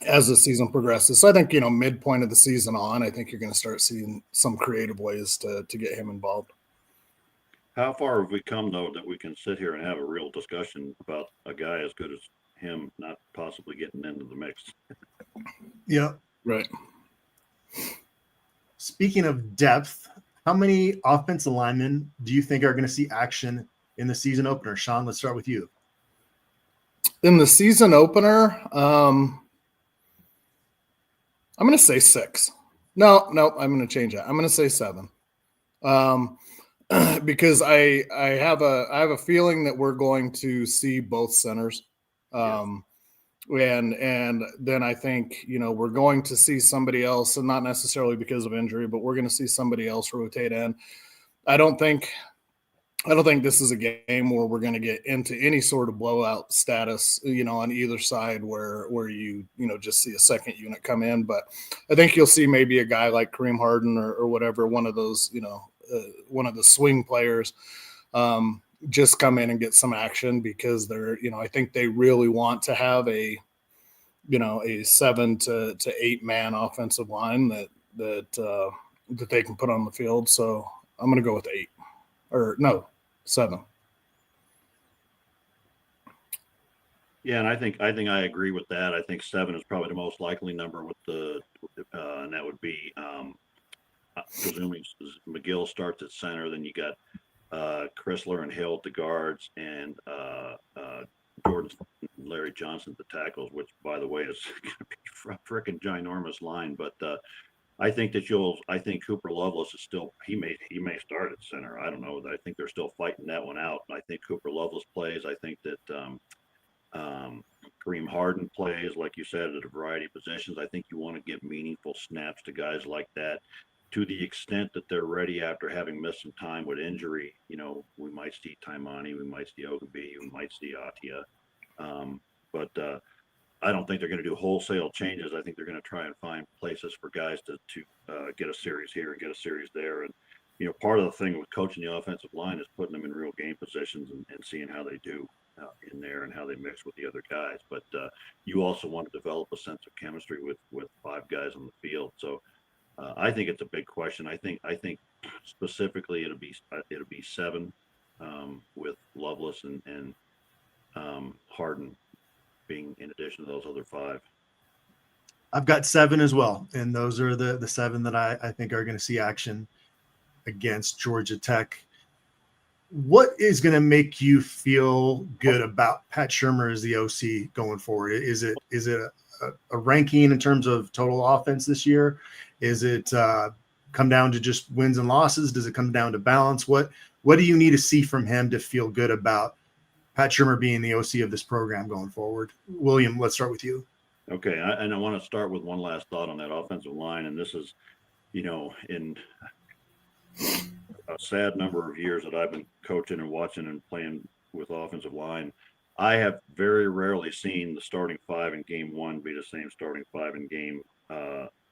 S3: as the season progresses. So I think, midpoint of the season on, I think you're going to start seeing some creative ways to get him involved.
S4: How far have we come, though, that we can sit here and have a real discussion about a guy as good as him not possibly getting into the mix?
S2: Yeah.
S3: Right.
S2: Speaking of depth, how many offensive linemen do you think are going to see action in the season opener? Sean, let's start with you.
S3: In the season opener, I'm going to say 6. No, I'm going to change that. I'm going to say 7. Because I have a feeling that we're going to see both centers. And then I think, we're going to see somebody else, and not necessarily because of injury, but we're going to see somebody else rotate in. I don't think this is a game where we're going to get into any sort of blowout status, on either side where you just see a second unit come in. But I think you'll see maybe a guy like Kareem Harden or whatever, one of those, one of the swing players, just come in and get some action because they're, I think they really want to have a 7 to 8 man offensive line that they can put on the field. So I'm going to go with 8 or no, 7.
S4: Yeah, and I think I agree with that. I think 7 is probably the most likely number and that would be presuming McGill starts at center. Then you got Chrysler and Hill at the guards, and Jordan Larry Johnson at the tackles, which, by the way, is going to be a freaking ginormous line. But I think Cooper Loveless is still he may start at center. I don't know. I think they're still fighting that one out. I think Cooper Loveless plays. I think that Kareem Harden plays, like you said, at a variety of positions. I think you want to give meaningful snaps to guys like that. To the extent that they're ready after having missed some time with injury, we might see Taimani, we might see Ogbe, we might see Atia. But I don't think they're going to do wholesale changes. I think they're going to try and find places for guys to get a series here and get a series there. And, part of the thing with coaching the offensive line is putting them in real game positions and seeing how they do. in there and how they mix with the other guys. But you also want to develop a sense of chemistry with 5 guys on the field. So I think it's a big question. I think specifically it'll be 7 with Loveless and Harden being in addition to those other 5.
S2: I've got 7 as well, and those are the 7 that I think are going to see action against Georgia Tech. What is going to make you feel good about Pat Shurmur as the OC going forward? Is it a ranking in terms of total offense this year? Is it come down to just wins and losses? Does it come down to balance? What do you need to see from him to feel good about Pat Shurmur being the OC of this program going forward? William, let's start with you.
S4: Okay, and I want to start with one last thought on that offensive line, and this is, in a sad number of years that I've been coaching and watching and playing with offensive line, I have very rarely seen the starting 5 in game 1 be the same starting 5 in game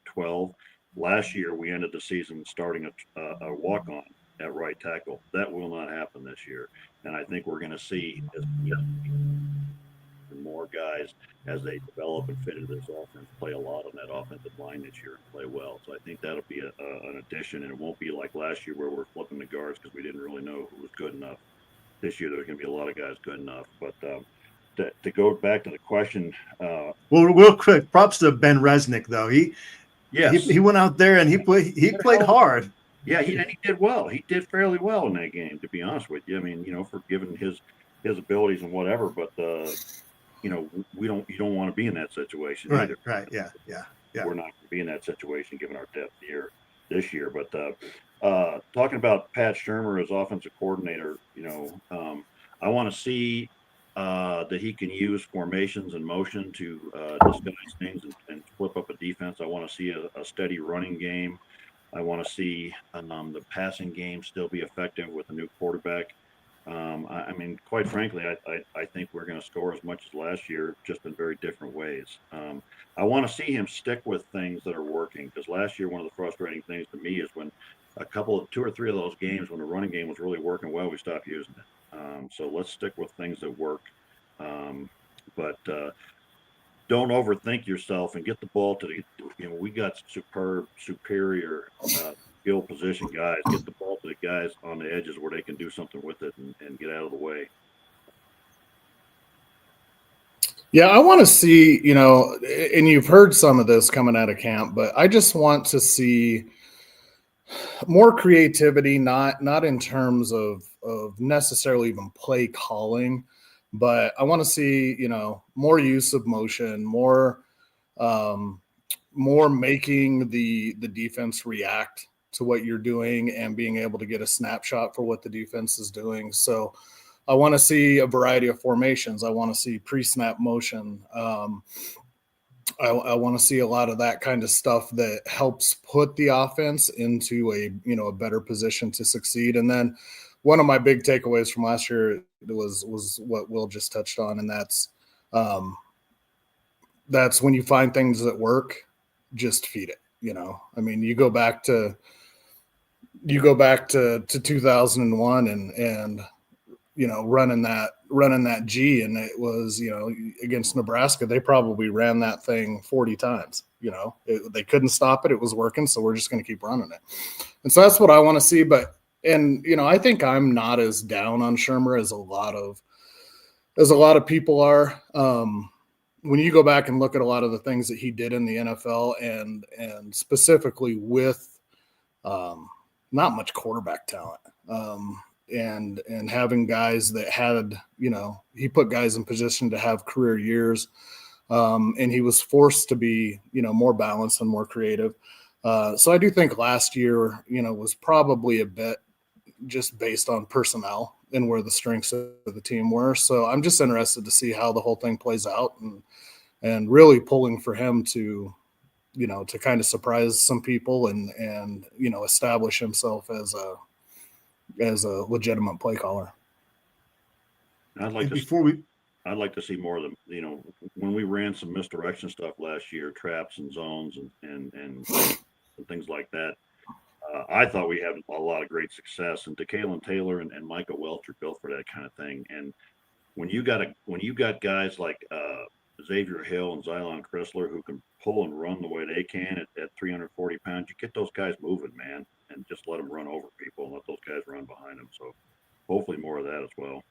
S4: 12. Last year, we ended the season starting a walk-on at right tackle. That will not happen this year, and I think we're going to see more guys as they develop and fit into this offense play a lot on that offensive line this year and play well. So I think that'll be an addition, and it won't be like last year where we're flipping the guards because we didn't really know who was good enough. This year there's going to be a lot of guys good enough. But to go back to the question,
S2: well, real quick, props to Ben Resnick though. He went out there and he played hard.
S4: Yeah, he did well. He did fairly well in that game, to be honest with you. I mean, for given his abilities and whatever, but you don't want to be in that situation either.
S2: Right. Yeah.
S4: We're not going to be in that situation given our depth here this year. But talking about Pat Shurmur as offensive coordinator, I want to see that he can use formations and motion to disguise things and flip up a defense. I want to see a steady running game. I want to see the passing game still be effective with a new quarterback. I mean, quite frankly, I think we're going to score as much as last year, just in very different ways. I want to see him stick with things that are working, because last year, one of the frustrating things to me is when 2 or 3 of those games, when the running game was really working well, we stopped using it. So let's stick with things that work. But don't overthink yourself and get the ball to we got superior skill position guys. Get the ball to the guys on the edges where they can do something with it and get out of the way.
S3: Yeah, I want to see, and you've heard some of this coming out of camp, but I just want to see more creativity, not in terms of necessarily even play calling, but I want to see, more use of motion, more making the defense react to what you're doing and being able to get a snapshot for what the defense is doing. So I want to see a variety of formations. I want to see pre-snap motion. I want to see a lot of that kind of stuff that helps put the offense into a better position to succeed. And then one of my big takeaways from last year was what Will just touched on, and that's when you find things that work, just feed it. I mean, you go back to 2001 and running that G, and it was, against Nebraska, they probably ran that thing 40 times. They couldn't stop it. It was working. So we're just going to keep running it. And so that's what I want to see. And I think I'm not as down on Shurmur as a lot of people are. When you go back and look at a lot of the things that he did in the NFL and specifically with not much quarterback talent, and having guys that had, he put guys in position to have career years, and he was forced to be, more balanced and more creative. So I do think last year, was probably a bit just based on personnel and where the strengths of the team were. So I'm just interested to see how the whole thing plays out and really pulling for him to kind of surprise some people and establish himself as a legitimate play caller.
S4: I'd like to see more of them. When we ran some misdirection stuff last year, traps and zones and things like that, I thought we had a lot of great success. And DeKalin Taylor and Michael Welch are built for that kind of thing. And when you got guys like Xavier Hill and Xylon Chrysler who can pull and run the way they can at 340 pounds, you get those guys moving, man, and just let them run over people and let those guys run behind them. So hopefully more of that as well.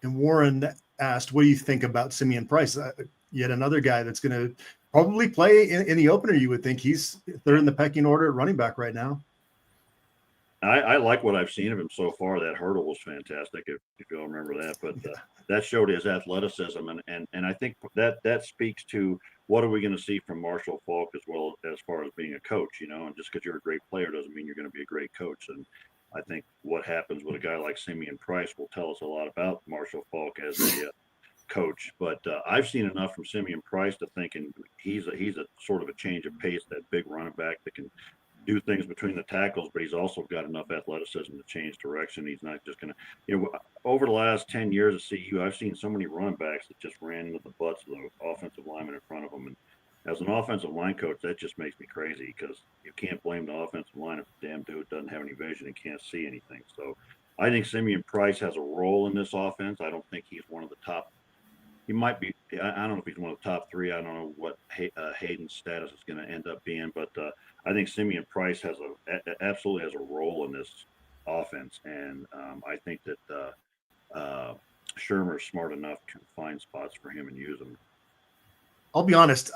S2: And Warren asked, what do you think about Simeon Price? Yet another guy that's going to probably play in the opener. You would think he's third in the pecking order at running back right now.
S4: I like what I've seen of him so far. That hurdle was fantastic, if you'll remember that. But that showed his athleticism, and I think that speaks to what are we going to see from Marshall Faulk as well as far as being a coach, and just because you're a great player doesn't mean you're going to be a great coach. And I think what happens with a guy like Simeon Price will tell us a lot about Marshall Faulk as a coach. But I've seen enough from Simeon Price to thinking he's a sort of a change of pace, that big running back that can do things between the tackles, but he's also got enough athleticism to change direction. He's not just going to, over the last 10 years of CU, I've seen so many running backs that just ran into the butts of the offensive lineman in front of them. And as an offensive line coach, that just makes me crazy because you can't blame the offensive line if the damn dude doesn't have any vision and can't see anything. So I think Simeon Price has a role in this offense. I don't think he's one of the top. He might be. I don't know if he's one of the top three. I don't know what Hayden's status is going to end up being, but I think Simeon Price absolutely has a role in this offense, and I think that Shermer's smart enough to find spots for him and use them.
S2: I'll be honest,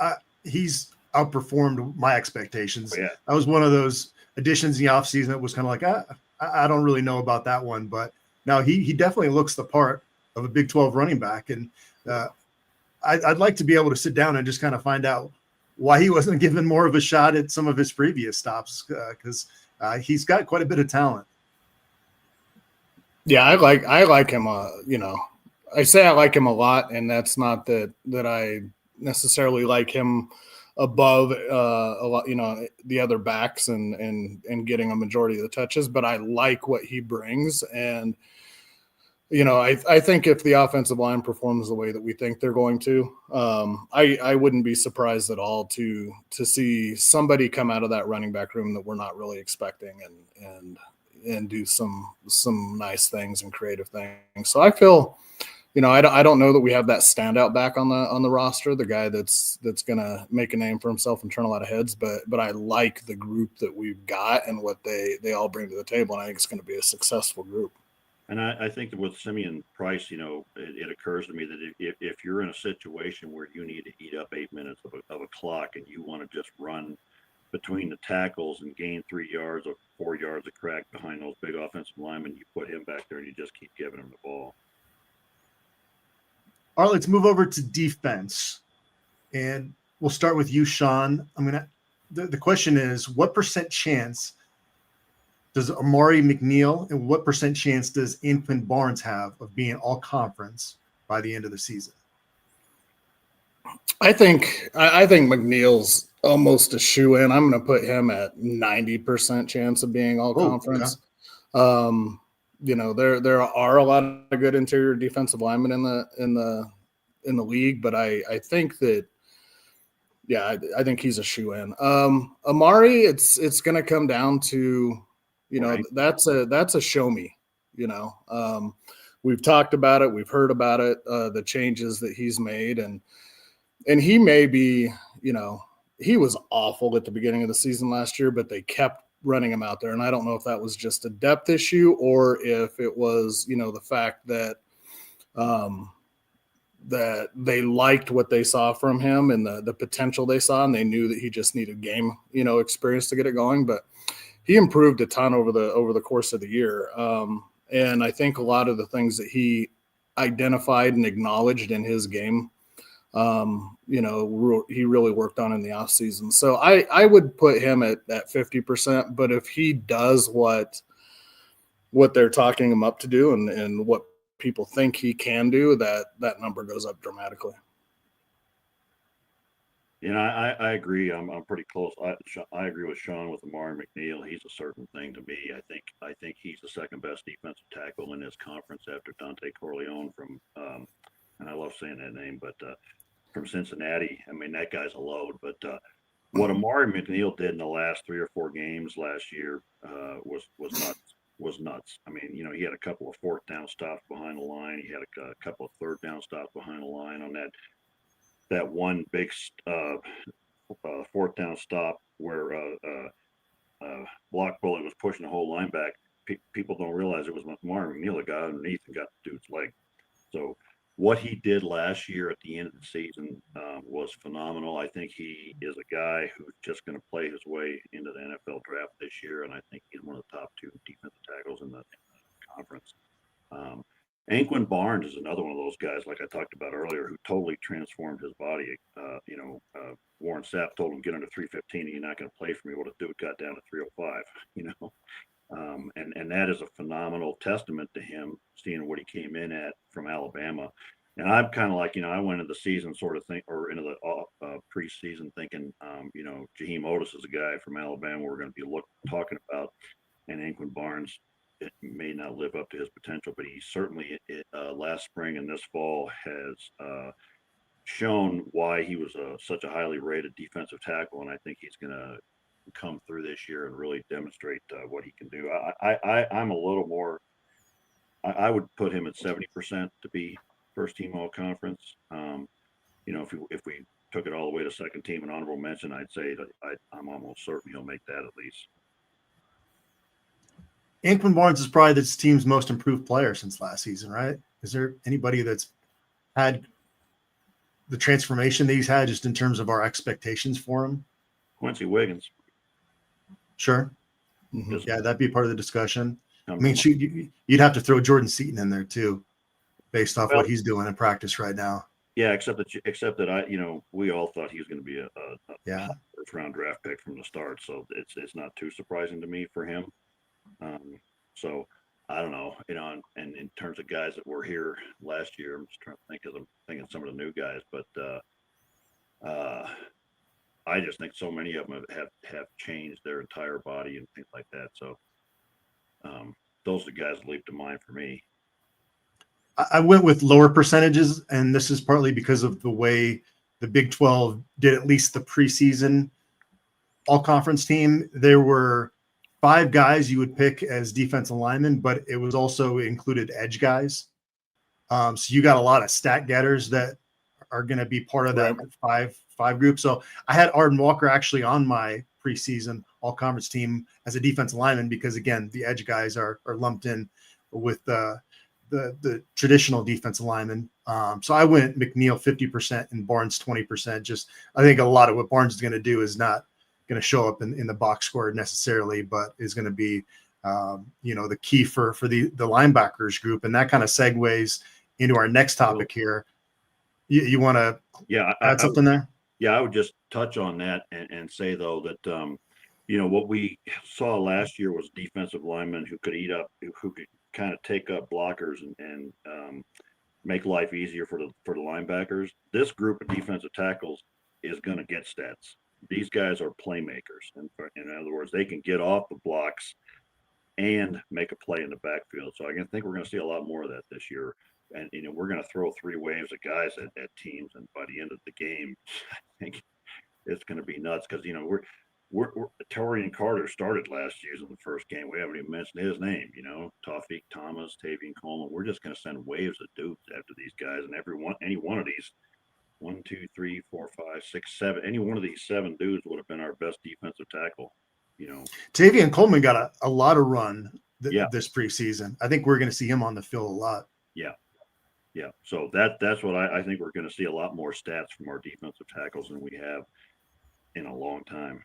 S2: he's outperformed my expectations.
S4: Oh, yeah.
S2: That was one of those additions in the offseason that was kind of like, I don't really know about that one, but now he definitely looks the part of a Big 12 running back, and I'd like to be able to sit down and just kind of find out why he wasn't given more of a shot at some of his previous stops, because he's got quite a bit of talent.
S3: Yeah, I like him. I say I like him a lot, and that's not that I necessarily like him above a lot, the other backs and getting a majority of the touches, but I like what he brings. And I think if the offensive line performs the way that we think they're going to, I wouldn't be surprised at all to see somebody come out of that running back room that we're not really expecting and do some nice things and creative things. So I feel, I don't know that we have that standout back on the roster, the guy that's going to make a name for himself and turn a lot of heads, but I like the group that we've got and what they all bring to the table, and I think it's going to be a successful group.
S4: And I think that with Simeon Price, it occurs to me that if you're in a situation where you need to eat up 8 minutes of a clock and you want to just run between the tackles and gain 3 yards or 4 yards of crack behind those big offensive linemen, you put him back there and you just keep giving him the ball.
S2: All right, let's move over to defense. And we'll start with you, Sean. The question is, what % chance does Amari McNeil and what % chance does Anquin Barnes have of being all conference by the end of the season?
S3: I think McNeil's almost a shoe-in. I'm going to put him at 90% chance of being all conference. Okay. There are a lot of good interior defensive linemen in the league, but I think that, yeah, I think he's a shoe-in. Amari, it's going to come down to, right. That's a show me. We've talked about it, we've heard about it, the changes that he's made, and he may be, he was awful at the beginning of the season last year, but they kept running him out there. And I don't know if that was just a depth issue or if it was, the fact that that they liked what they saw from him and the potential they saw, and they knew that he just needed game, experience to get it going. But he improved a ton over the course of the year. And I think a lot of the things that he identified and acknowledged in his game, he really worked on in the off season. So I would put him at 50%, but if he does what they're talking him up to do and what people think he can do, that number goes up dramatically.
S4: I agree. I'm pretty close. I agree with Sean with Amari McNeil. He's a certain thing to me. I think he's the second best defensive tackle in this conference after Dante Corleone from, and I love saying that name, but from Cincinnati. I mean, that guy's a load. But what Amari McNeil did in the last 3 or 4 games last year was was nuts. I mean, he had a couple of fourth down stops behind the line. He had a couple of third down stops behind the line on that one big fourth down stop where Block Bullet was pushing the whole line back. People don't realize it was Marvin McNeil that got underneath and got the dude's leg. So what he did last year at the end of the season was phenomenal. I think he is a guy who's just going to play his way into the NFL draft this year, and I think he's one of the top 2 defensive tackles in the conference. Anquan Barnes is another one of those guys, like I talked about earlier, who totally transformed his body. Warren Sapp told him, get under 315 and you're not going to play for me. Well, the dude got down to 305, and that is a phenomenal testament to him, seeing what he came in at from Alabama. And I'm kind of like, I went into the season into the preseason thinking, Jaheim Otis is a guy from Alabama we're going to be talking about, and Anquan Barnes, it may not live up to his potential, but he certainly last spring and this fall has shown why he was such a highly rated defensive tackle, and I think he's going to come through this year and really demonstrate what he can do. I'm a little more. I would put him at 70% to be first team all conference. If we took it all the way to second team and honorable mention, I'd say that I'm almost certain he'll make that at least.
S2: Anquan Barnes is probably this team's most improved player since last season, right? Is there anybody that's had the transformation that he's had just in terms of our expectations for him?
S4: Quincy Wiggins.
S2: Sure.
S3: Mm-hmm.
S2: Yeah, that'd be part of the discussion. I mean, you'd have to throw Jordan Seaton in there too, based off what he's doing in practice right now.
S4: Yeah, except that we all thought he was going to be a first round draft pick from the start, so it's not too surprising to me for him. So I don't know, and in terms of guys that were here last year, I'm just trying to think of some of the new guys, but I just think so many of them have changed their entire body and things like that. So those are the guys that leap to mind for me.
S2: I went with lower percentages, and this is partly because of the way the Big 12 did at least the preseason all-conference team. There were 5 guys you would pick as defensive linemen, but it was also included edge guys. So you got a lot of stat getters that are going to be part of that five group. So I had Arden Walker actually on my preseason all-conference team as a defensive lineman because, again, the edge guys are lumped in with the traditional defensive linemen. So I went McNeil 50% and Barnes 20%. I think a lot of what Barnes is going to do is not going to show up in the box score necessarily, but is going to be, the key for the linebackers group. And that kind of segues into our next topic here. You want to add something there?
S4: Yeah, I would just touch on that and say, though, that, what we saw last year was defensive linemen who could who could kind of take up blockers and make life easier for the linebackers. This group of defensive tackles is going to get stats. These guys are playmakers. In other words, they can get off the blocks and make a play in the backfield. So I think we're going to see a lot more of that this year. And, we're going to throw 3 waves of guys at teams. And by the end of the game, I think it's going to be nuts because, Torian Carter started last season in the first game. We haven't even mentioned his name, Tawfiq Thomas, Tavian Coleman. We're just going to send waves of dudes after these guys. And any one of these, 1, 2, 3, 4, 5, 6, 7, any one of these 7 dudes would have been our best defensive tackle,
S2: Tavian Coleman got a lot of run this preseason. I think we're going to see him on the field a lot.
S4: Yeah. So that's what I think we're going to see a lot more stats from our defensive tackles than we have in a long time.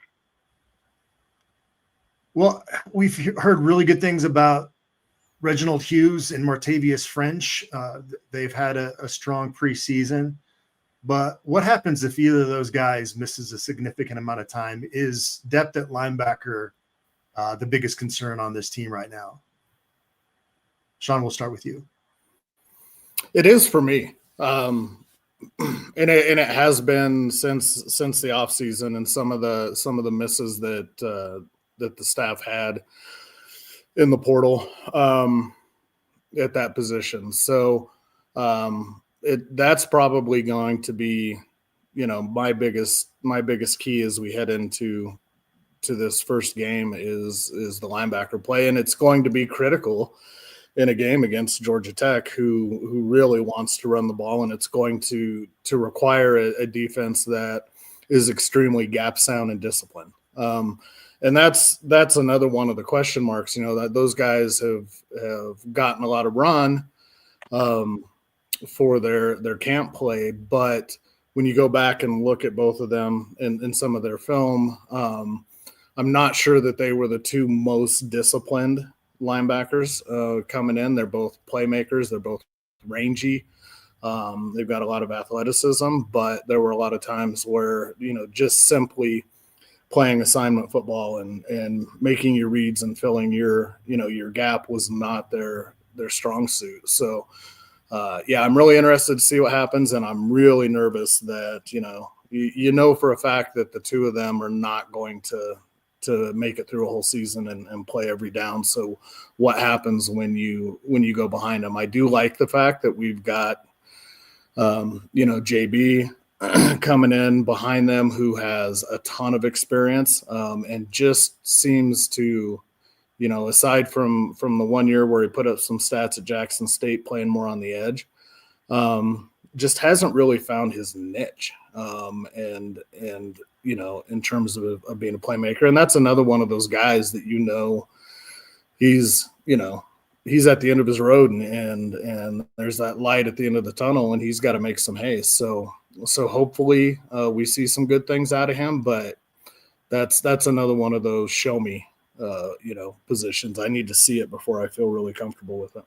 S2: Well, we've heard really good things about Reginald Hughes and Martavius French. They've had a strong preseason. But what happens if either of those guys misses a significant amount of time? Is depth at linebacker the biggest concern on this team right now? Sean, we'll start with you.
S3: It is for me. And it has been since the offseason and some of the misses that the staff had in the portal at that position. So that's probably going to be, my biggest key as we head into this first game is the linebacker play, and it's going to be critical in a game against Georgia Tech, who really wants to run the ball, and it's going to require a defense that is extremely gap sound and disciplined. And that's another one of the question marks. That those guys have gotten a lot of run for their camp play, but when you go back and look at both of them in some of their film, I'm not sure that they were the two most disciplined linebackers coming in. They're both playmakers. They're both rangy. They've got a lot of athleticism, but there were a lot of times where, just simply playing assignment football and making your reads and filling your gap was not their strong suit. So, I'm really interested to see what happens, and I'm really nervous that, for a fact that the two of them are not going to make it through a whole season and play every down. So what happens when you go behind them? I do like the fact that we've got, JB coming in behind them, who has a ton of experience and just seems to, aside from the 1 year where he put up some stats at Jackson State playing more on the edge, just hasn't really found his niche. And in terms of being a playmaker. And that's another one of those guys that, he's at the end of his road and there's that light at the end of the tunnel, and he's got to make some hay. So hopefully we see some good things out of him, but that's another one of those show me, positions. I need to see it before I feel really comfortable with it.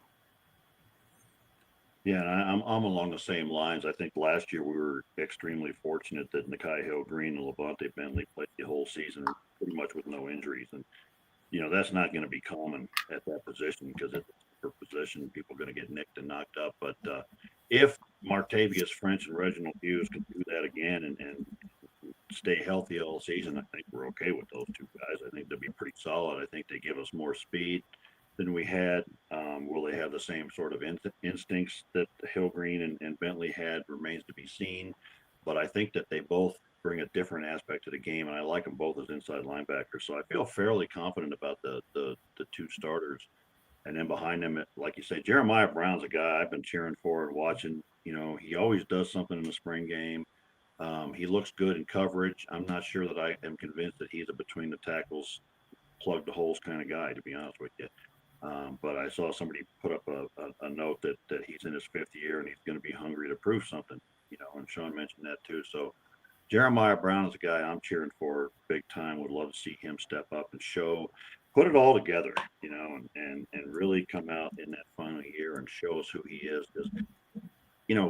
S4: Yeah, and I'm along the same lines. I think last year we were extremely fortunate that Nikhai Hill-Green and Levante Bentley played the whole season pretty much with no injuries. And, that's not going to be common at that position, because it's a position people are going to get nicked and knocked up. But if Martavius French and Reginald Hughes can do that again and stay healthy all season, I think we're okay with those two guys. I think they'll be pretty solid. I think they give us more speed than we had. Will they have the same sort of instincts that Hill-Green and Bentley had remains to be seen. But I think that they both bring a different aspect to the game, and I like them both as inside linebackers. So I feel fairly confident about the two starters. And then behind them, like you say, Jeremiah Brown's a guy I've been cheering for and watching. He always does something in the spring game. He looks good in coverage. I'm not sure that I am convinced that he's a between the tackles, plug the holes kind of guy, to be honest with you. But I saw somebody put up a note that he's in his fifth year and he's going to be hungry to prove something, and Sean mentioned that too. So Jeremiah Brown is a guy I'm cheering for big time. Would love to see him step up and put it all together, and really come out in that final year and show us who he is. Because,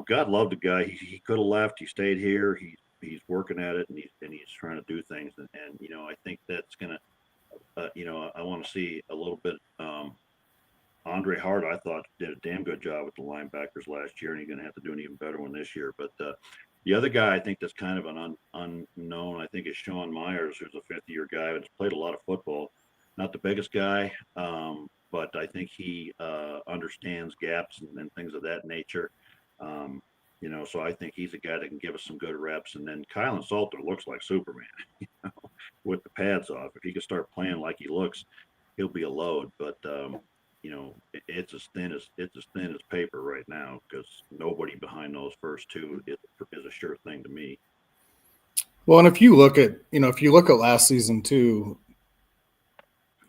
S4: God loved the guy. He could have left. He stayed here. He's working at it, and he's trying to do things. And I think that's going to, I want to see a little bit. Andre Hart, I thought, did a damn good job with the linebackers last year, and he's going to have to do an even better one this year. But the other guy I think that's kind of an unknown, I think, is Sean Myers, who's a fifth-year guy that's played a lot of football. Not the biggest guy, but I think he understands gaps and things of that nature. So I think he's a guy that can give us some good reps. And then Kylan Salter looks like Superman, with the pads off. If he can start playing like he looks, he'll be a load. But it's as thin as paper right now, because nobody behind those first two is a sure thing to me.
S3: Well, and if you look at last season too,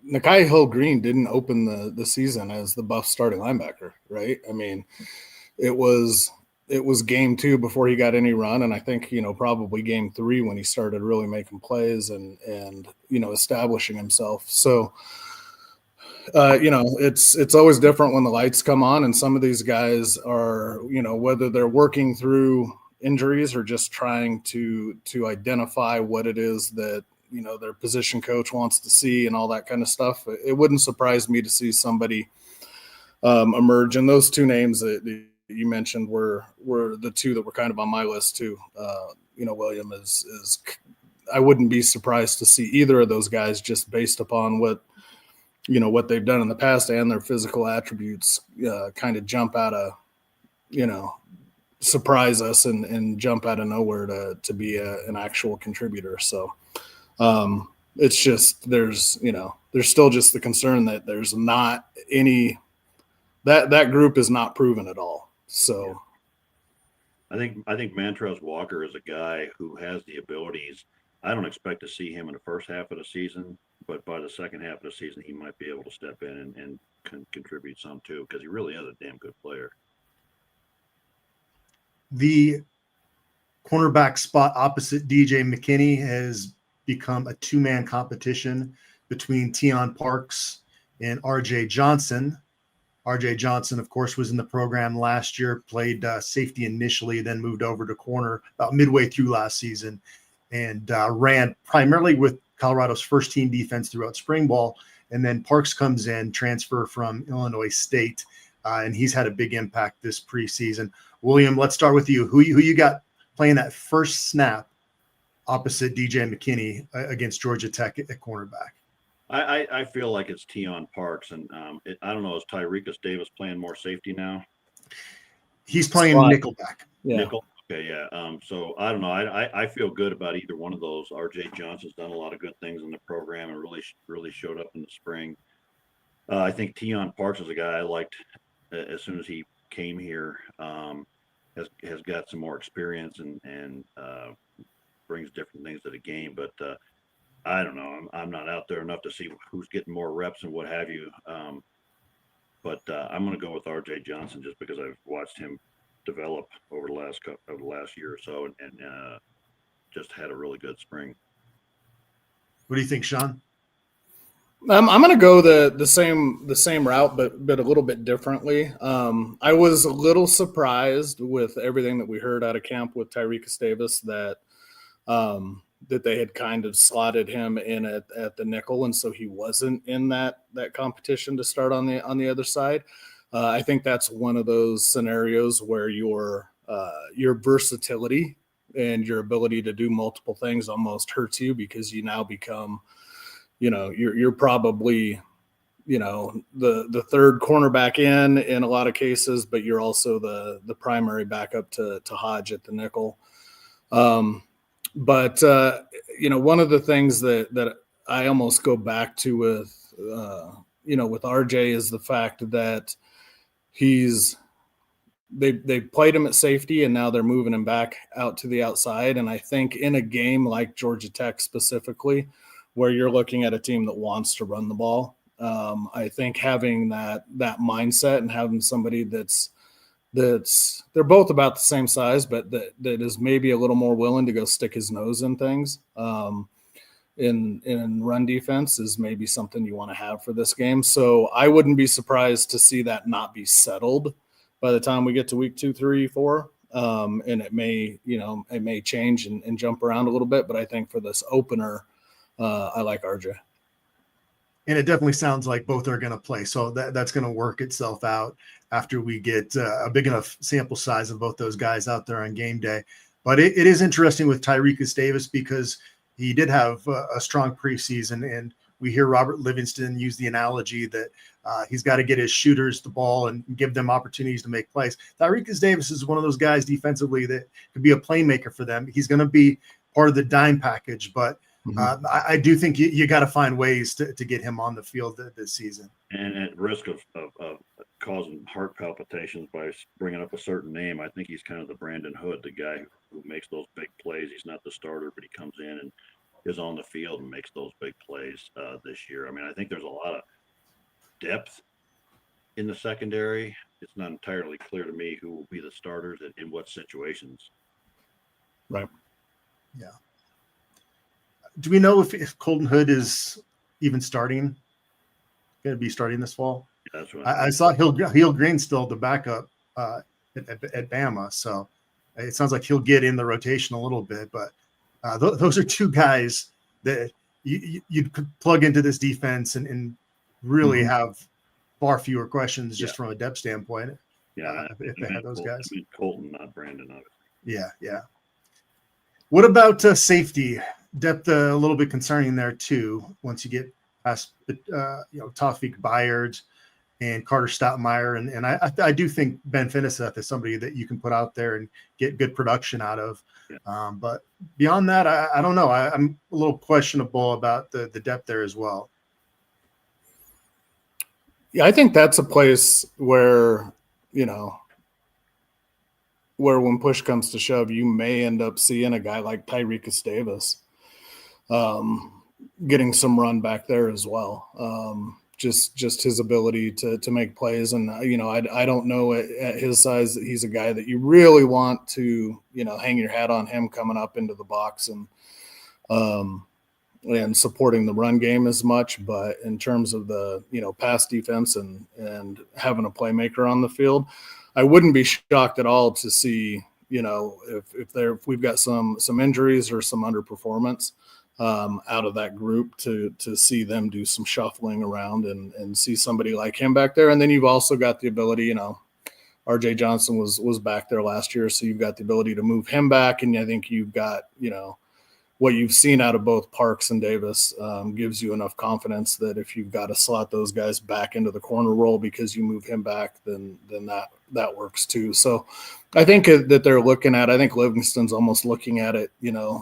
S3: Nikhai Hill-Green didn't open the season as the Buff starting linebacker, right? I mean, it was game 2 before he got any run, and I think probably game 3 when he started really making plays and establishing himself. So it's always different when the lights come on, and some of these guys are whether they're working through injuries or just trying to identify what it is that their position coach wants to see and all that kind of stuff. It wouldn't surprise me to see somebody emerge. And those two names that you mentioned were the two that were kind of on my list too. William is I wouldn't be surprised to see either of those guys, just based upon what they've done in the past and their physical attributes, kind of jump out of, surprise us and jump out of nowhere to be an actual contributor. So, it's just there's still just the concern that there's not any that group is not proven at all. So
S4: I think Montrez Walker is a guy who has the abilities. I don't expect to see him in the first half of the season, but by the second half of the season, he might be able to step in and contribute some too, because he really is a damn good player.
S2: The cornerback spot opposite DJ McKinney has become a two-man competition between Tion Parks and RJ Johnson. RJ Johnson, of course, was in the program last year, played safety initially, then moved over to corner about midway through last season, and ran primarily with Colorado's first-team defense throughout spring ball. And then Parks comes in, transfer from Illinois State, and he's had a big impact this preseason. William, let's start with you. Who you got playing that first snap opposite DJ McKinney against Georgia Tech at cornerback?
S4: I feel like it's Tion Parks, and I don't know, is Tyrekus Davis playing more safety now?
S2: He's playing nickelback.
S3: Yeah.
S4: Nickel. Okay, yeah. So I don't know. I feel good about either one of those. RJ Johnson's done a lot of good things in the program and really showed up in the spring. I think Tion Parks is a guy I liked as soon as he came here. Has got some more experience and brings different things to the game, but I don't know. I'm not out there enough to see who's getting more reps and what have you. But I'm going to go with RJ Johnson just because I've watched him develop over the last year or so, and just had a really good spring.
S2: What do you think, Sean?
S3: I'm going to go the same route, but a little bit differently. I was a little surprised with everything that we heard out of camp with Tyrekus Davis that they had kind of slotted him in at the nickel, and so he wasn't in that competition to start on the other side. I think that's one of those scenarios where your versatility and your ability to do multiple things almost hurts you, because you now become, you're probably, the third cornerback in a lot of cases, but you're also the primary backup to Hodge at the nickel. But one of the things that I almost go back to with RJ is the fact that they played him at safety and now they're moving him back out to the outside. And I think in a game like Georgia Tech specifically, where you're looking at a team that wants to run the ball, I think having that mindset and having somebody that's they're both about the same size, but that is maybe a little more willing to go stick his nose in things in run defense is maybe something you want to have for this game. So I wouldn't be surprised to see that not be settled by the time we get to week 2, 3, 4. And it may change and jump around a little bit, but I think for this opener, I like RJ.
S2: And it definitely sounds like both are going to play. So that's going to work itself out after we get a big enough sample size of both those guys out there on game day. But it is interesting with Tyrekus Davis because he did have a strong preseason. And we hear Robert Livingston use the analogy that he's got to get his shooters the ball and give them opportunities to make plays. Tyrekus Davis is one of those guys defensively that could be a playmaker for them. He's going to be part of the dime package, but I do think you got to find ways to get him on the field this season.
S4: And at risk of causing heart palpitations by bringing up a certain name, I think he's kind of the Brandon Hood, the guy who makes those big plays. He's not the starter, but he comes in and is on the field and makes those big plays this year. I mean, I think there's a lot of depth in the secondary. It's not entirely clear to me who will be the starters and in what situations.
S3: Right.
S2: Yeah. Do we know if Colton Hood is even going to be starting this fall?
S4: Yeah, that's right.
S2: I saw Hill Green still the backup at Bama, so it sounds like he'll get in the rotation a little bit. But those are two guys that you could plug into this defense and really have far fewer questions just from a depth standpoint.
S4: Yeah,
S2: if they have those guys.
S4: I mean Colton, not Brandon.
S2: Yeah. What about safety? Depth a little bit concerning there too. Once you get past Tawfiq Byard and Carter Stoutmeyer. And I do think Ben Finiseth is somebody that you can put out there and get good production out of. But beyond that, I don't know. I'm a little questionable about the depth there as well.
S3: Yeah, I think that's a place where, where when push comes to shove, you may end up seeing a guy like Tyrekus Davis getting some run back there as well. Just his ability to make plays. And, I don't know at his size that he's a guy that you really want to, hang your hat on him coming up into the box and supporting the run game as much. But in terms of the, pass defense and having a playmaker on the field, I wouldn't be shocked at all to see, if we've got some injuries or some underperformance out of that group to see them do some shuffling around and see somebody like him back there. And then you've also got the ability, RJ Johnson was back there last year, so you've got the ability to move him back. And I think you've got, what you've seen out of both Parks and Davis gives you enough confidence that if you've got to slot those guys back into the corner role because you move him back, then that works too. So I think that they're looking at, I think Livingston's almost looking at it,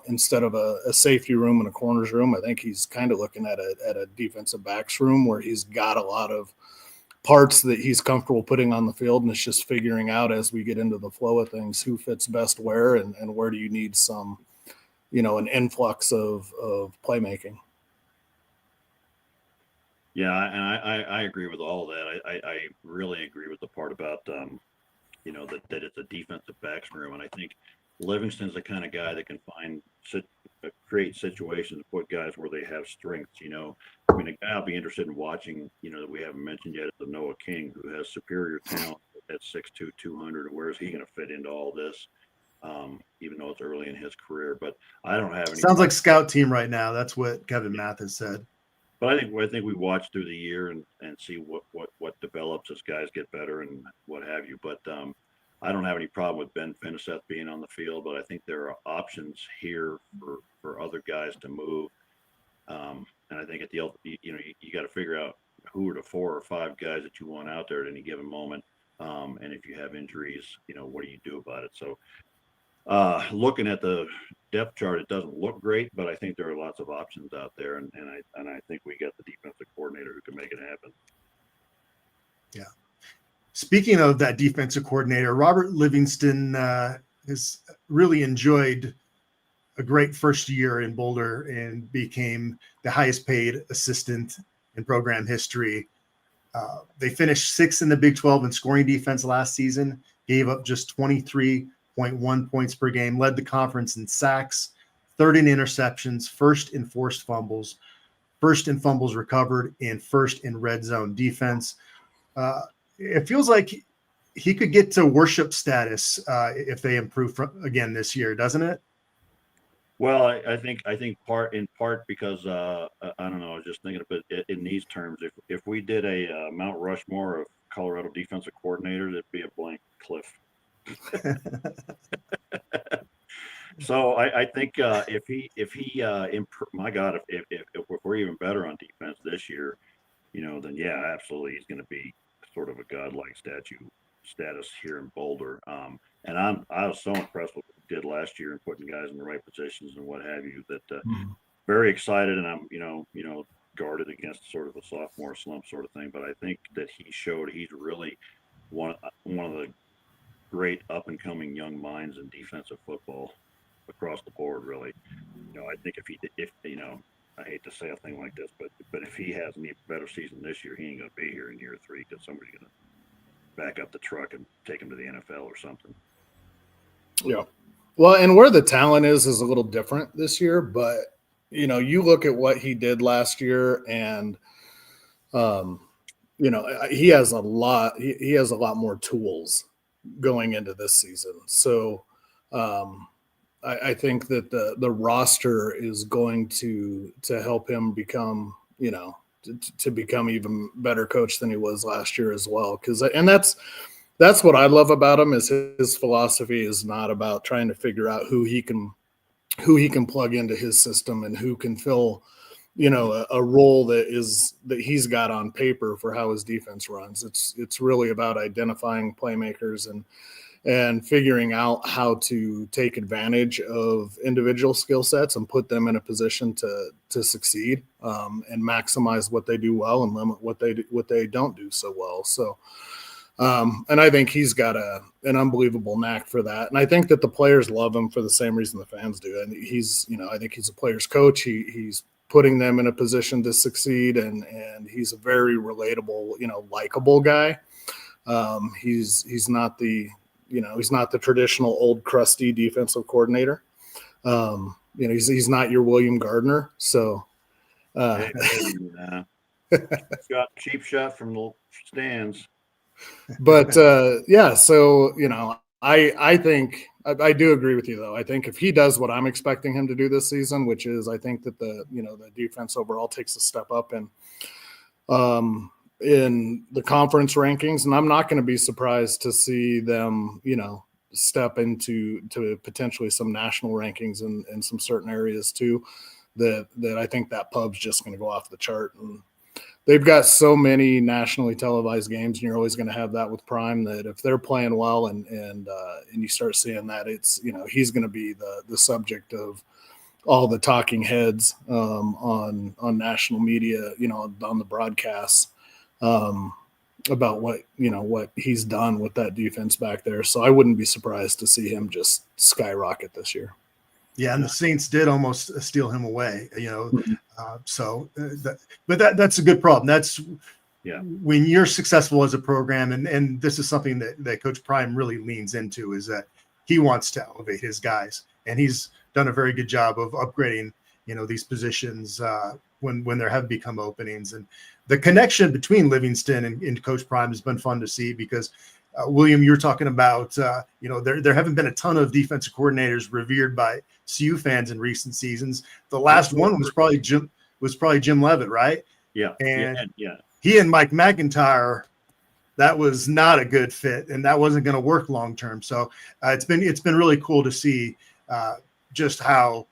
S3: instead of a safety room and a corners room, I think he's kind of looking at a defensive backs room where he's got a lot of parts that he's comfortable putting on the field. And it's just figuring out as we get into the flow of things, who fits best where and where do you need some, an influx of playmaking.
S4: Yeah, and I agree with all that. I really agree with the part about, that it's a defensive backs room. And I think Livingston's the kind of guy that can create situations, put guys where they have strengths, a guy I'll be interested in watching, that we haven't mentioned yet is the Noah King, who has superior talent at 6'2", 200. Where is he going to fit into all this? Even though it's early in his career, but I don't have any.
S2: Sounds like scout team right now. That's what Kevin Mathis said.
S4: But I think we watch through the year and see what develops as guys get better and what have you. But I don't have any problem with Ben Finiseth being on the field, but I think there are options here for other guys to move. And I think at the you got to figure out who are the 4 or 5 guys that you want out there at any given moment. And if you have injuries, what do you do about it? So. Looking at the depth chart, it doesn't look great, but I think there are lots of options out there, and I think we got the defensive coordinator who can make it happen.
S2: Yeah. Speaking of that defensive coordinator, Robert Livingston has really enjoyed a great first year in Boulder and became the highest paid assistant in program history. They finished 6th in the Big 12 in scoring defense last season, gave up just 23.1 points per game, led the conference in sacks, 3rd in interceptions, 1st in forced fumbles, 1st in fumbles recovered, and 1st in red zone defense. It feels like he could get to worship status if they improve again this year, doesn't it?
S4: Well, I think in part because I don't know. I was just thinking of it in these terms. If we did a Mount Rushmore of Colorado defensive coordinators, it'd be a blank cliff. So I think if he my God, if we're even better on defense this year, then yeah, absolutely, he's going to be sort of a godlike status here in Boulder. And I was so impressed with what he did last year and putting guys in the right positions and what have you. That very excited, and I'm guarded against sort of a sophomore slump sort of thing. But I think that he showed he's really one of the great up and coming young minds in defensive football across the board. Really, I think if I hate to say a thing like this, but if he has an even better season this year, he ain't going to be here in year 3 because somebody's going to back up the truck and take him to the NFL or something.
S3: Yeah. Well, and where the talent is a little different this year, but you look at what he did last year and he has a lot more tools going into this season. So I think that the roster is going to help him become, to become even better coach than he was last year as well. And that's what I love about him is his philosophy is not about trying to figure out who he can plug into his system and who can fill, a role that he's got on paper for how his defense runs. It's really about identifying playmakers and figuring out how to take advantage of individual skill sets and put them in a position to succeed, and maximize what they do well and limit what they don't do so well. So, and I think he's got an unbelievable knack for that. And I think that the players love him for the same reason the fans do. And I think he's a player's coach. He's putting them in a position to succeed, and he's a very relatable, likable guy. He's not the traditional old crusty defensive coordinator. He's not your William Gardner. So,
S4: cheap shot from the stands.
S3: But so I think I do agree with you though. I think if he does what I'm expecting him to do this season, which is I think that the defense overall takes a step up in the conference rankings, and I'm not going to be surprised to see them step into potentially some national rankings in some certain areas too. That I think that pub's just going to go off the chart. And they've got so many nationally televised games, and you're always going to have that with Prime, that if they're playing well and you start seeing that, it's he's going to be the subject of all the talking heads on national media, on the broadcasts about what he's done with that defense back there. So I wouldn't be surprised to see him just skyrocket this year.
S2: Yeah, and the Saints did almost steal him away, but that's a good problem. That's when you're successful as a program, and this is something that Coach Prime really leans into, is that he wants to elevate his guys, and he's done a very good job of upgrading, these positions when there have become openings. And the connection between Livingston and Coach Prime has been fun to see, because William, you're talking about, there haven't been a ton of defensive coordinators revered by CU fans in recent seasons. The last one was probably Jim Leavitt, right?
S4: Yeah.
S2: And he and Mike McIntyre, that was not a good fit, and that wasn't going to work long term. So it's been really cool to see just how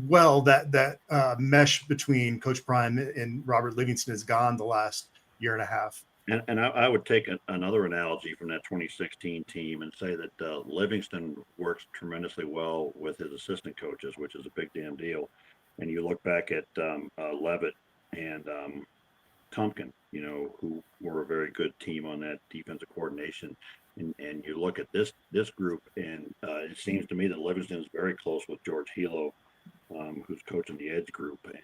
S2: well that mesh between Coach Prime and Robert Livingston has gone the last year and a half.
S4: And I would take another analogy from that 2016 team and say that Livingston works tremendously well with his assistant coaches, which is a big damn deal. And you look back at Leavitt and Tumpkin, who were a very good team on that defensive coordination. And you look at this group, and it seems to me that Livingston is very close with George Hilo, who's coaching the Edge group. And,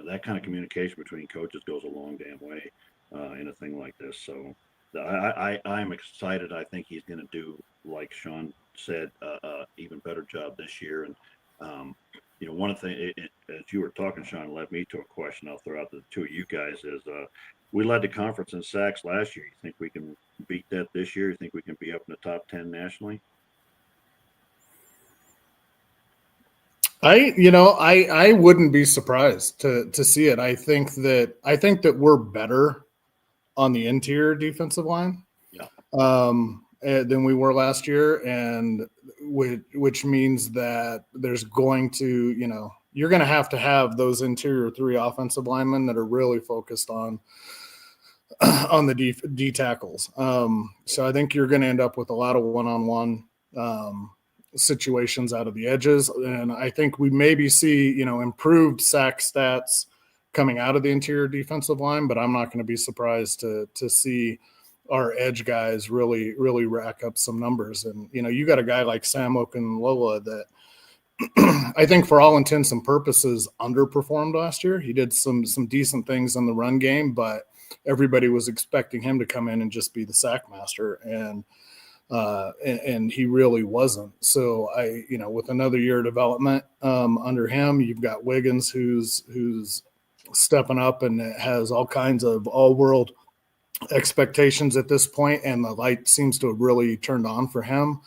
S4: that kind of communication between coaches goes a long damn way in a thing like this. So I'm excited. I think he's going to do, like Sean said, even better job this year. And, one of the things, as you were talking, Sean, led me to a question I'll throw out to the two of you guys is, we led the conference in sacks last year. You think we can beat that this year? You think we can be up in the top 10 nationally?
S3: I wouldn't be surprised to see it. I think that we're better on the interior defensive line than we were last year, and which means that there's going to, you're going to have those interior three offensive linemen that are really focused on the D tackles. So I think you're going to end up with a lot of one-on-one situations out of the edges, and I think we maybe see improved sack stats coming out of the interior defensive line, but I'm not going to be surprised to see our edge guys really rack up some numbers. And you got a guy like Sam Okunlola that I think for all intents and purposes underperformed last year. He did some decent things in the run game, but everybody was expecting him to come in and just be the sack master, and he really wasn't. So with another year of development under him, you've got Wiggins who's stepping up and has all kinds of all-world expectations at this point, and the light seems to have really turned on for him.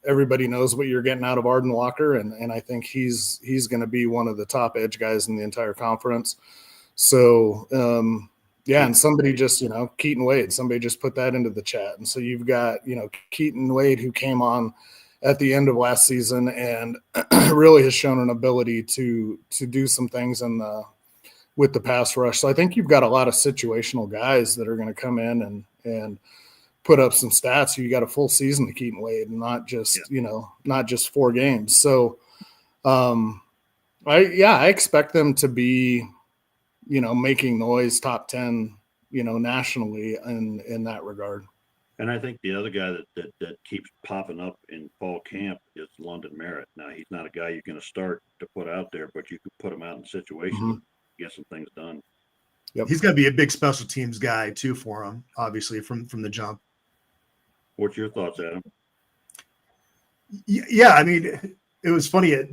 S3: Everybody knows what you're getting out of Arden Walker, and I think he's going to be one of the top edge guys in the entire conference. So, and somebody just, Keaton Wade, somebody just put that into the chat. And so you've got, Keaton Wade, who came on at the end of last season, and really has shown an ability to do some things with the pass rush. So I think you've got a lot of situational guys that are going to come in and put up some stats. You got a full season to Keaton Wade, and not just not just 4 games. So I expect them to be, making noise top 10, nationally in that regard.
S4: And I think the other guy that keeps popping up in fall camp is London Merritt. Now, he's not a guy you're going to start to put out there, but you could put him out in situations, get some things done.
S2: Yep. He's going to be a big special teams guy too for him, obviously from the jump.
S4: What's your thoughts, Adam?
S2: Yeah, I mean, it was funny at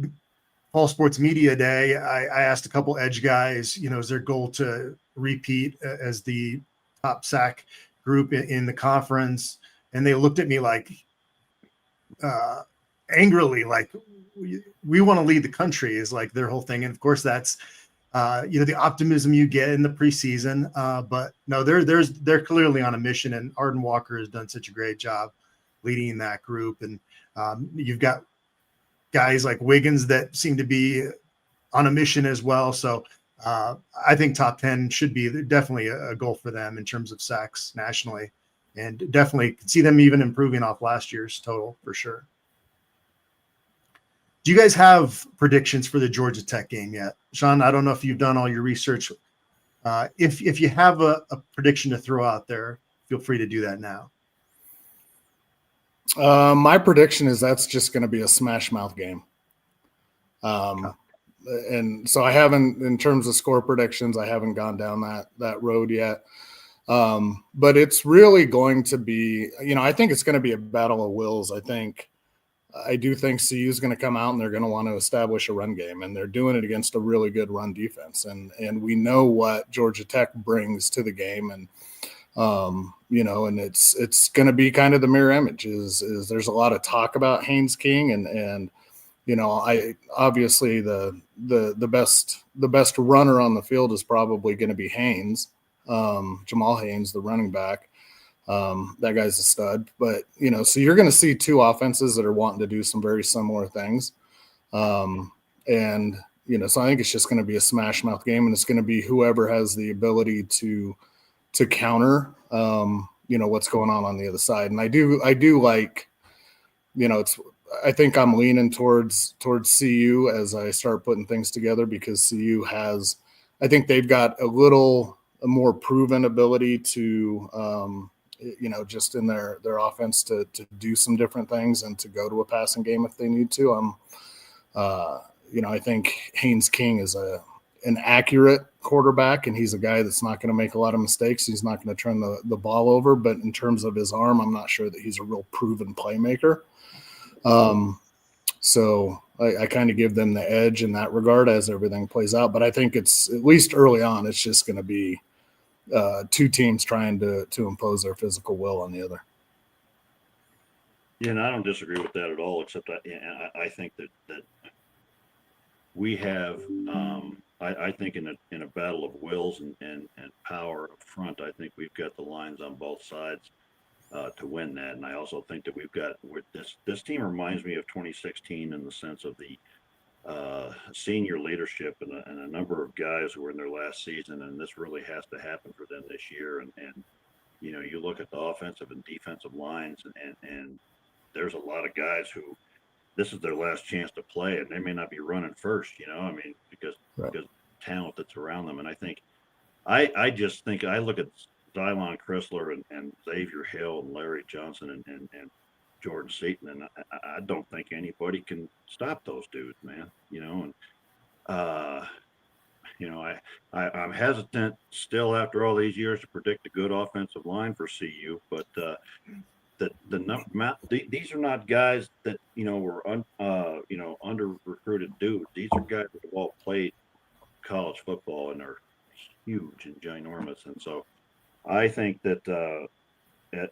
S2: Fall Sports Media Day. I asked a couple edge guys, is their goal to repeat as the top sack group in the conference? And they looked at me like angrily, like we want to lead the country is like their whole thing. And of course that's the optimism you get in the preseason. But no, they're clearly on a mission, and Arden Walker has done such a great job leading that group. And you've got guys like Wiggins that seem to be on a mission as well. So I think top 10 should be definitely a goal for them in terms of sacks nationally, and definitely could see them even improving off last year's total for sure. Do you guys have predictions for the Georgia Tech game yet? Sean, I don't know if you've done all your research. If you have a prediction to throw out there, feel free to do that now.
S3: My prediction is that's just going to be a smash mouth game. And so I haven't, in terms of score predictions, I haven't gone down that road yet. But it's really going to be, I think it's going to be a battle of wills. I do think CU is going to come out and they're going to want to establish a run game, and they're doing it against a really good run defense. And we know what Georgia Tech brings to the game. And, and it's going to be kind of the mirror image is there's a lot of talk about Haynes King and I obviously the best runner on the field is probably going to be Haynes, Jamal Haynes, the running back. That guy's a stud, but so you're going to see 2 offenses that are wanting to do some very similar things. So I think it's just going to be a smash mouth game, and it's going to be whoever has the ability to counter, what's going on the other side. And I do like, I think I'm leaning towards CU as I start putting things together, because CU has, I think they've got a more proven ability to, just in their offense to do some different things and to go to a passing game if they need to. I think Haynes King is an accurate quarterback, and he's a guy that's not going to make a lot of mistakes. He's not going to turn the ball over, but in terms of his arm, I'm not sure that he's a real proven playmaker. So I kind of give them the edge in that regard as everything plays out. But I think it's, at least early on, it's just going to be 2 teams trying to impose their physical will on the other.
S4: Yeah, and I don't disagree with that at all, except I think that we have I think in a battle of wills and power up front, I think we've got the lines on both sides to win that. And I also think that we've got this team reminds me of 2016 in the sense of the senior leadership and a number of guys who were in their last season, and this really has to happen for them this year. And you look at the offensive and defensive lines, and there's a lot of guys who this is their last chance to play, and they may not be running first, because talent that's around them. And I think I just think I look at Zylon Chrysler and Xavier Hill and Larry Johnson and Jordan Seaton, and I don't think anybody can stop those dudes, man. I'm hesitant still after all these years to predict a good offensive line for CU, but these are not guys that were under recruited dudes. These are guys that have all played college football and are huge and ginormous, and so I think that.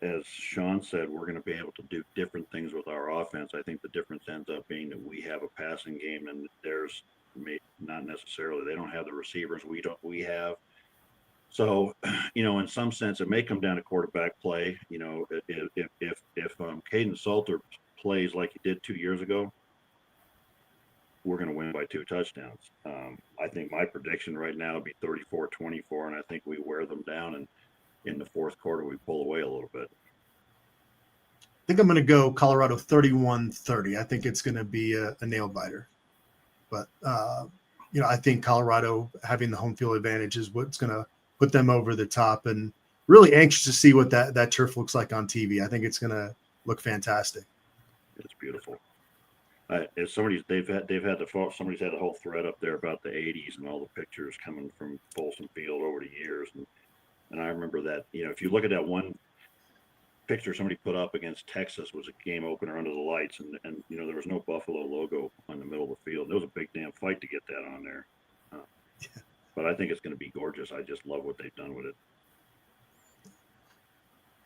S4: As Sean said, we're going to be able to do different things with our offense. I think the difference ends up being that we have a passing game, and there's not necessarily, they don't have the receivers we have. So, in some sense, it may come down to quarterback play. If Caden Salter plays like he did 2 years ago, we're going to win by 2 touchdowns. I think my prediction right now would be 34-24, and I think we wear them down, and in the fourth quarter we pull away a little bit.
S2: I think I'm going to go Colorado 31-30. I think it's going to be a nail biter. But, I think Colorado having the home field advantage is what's going to put them over the top, and really anxious to see what that turf looks like on TV. I think it's going to look fantastic.
S4: It's beautiful. If somebody's had the whole thread up there about the 80s and all the pictures coming from Folsom Field over the years, and I remember that. If you look at that one picture somebody put up against Texas, was a game opener under the lights, and there was no Buffalo logo on the middle of the field. It was a big damn fight to get that on there. But I think it's going to be gorgeous. I just love what they've done with it.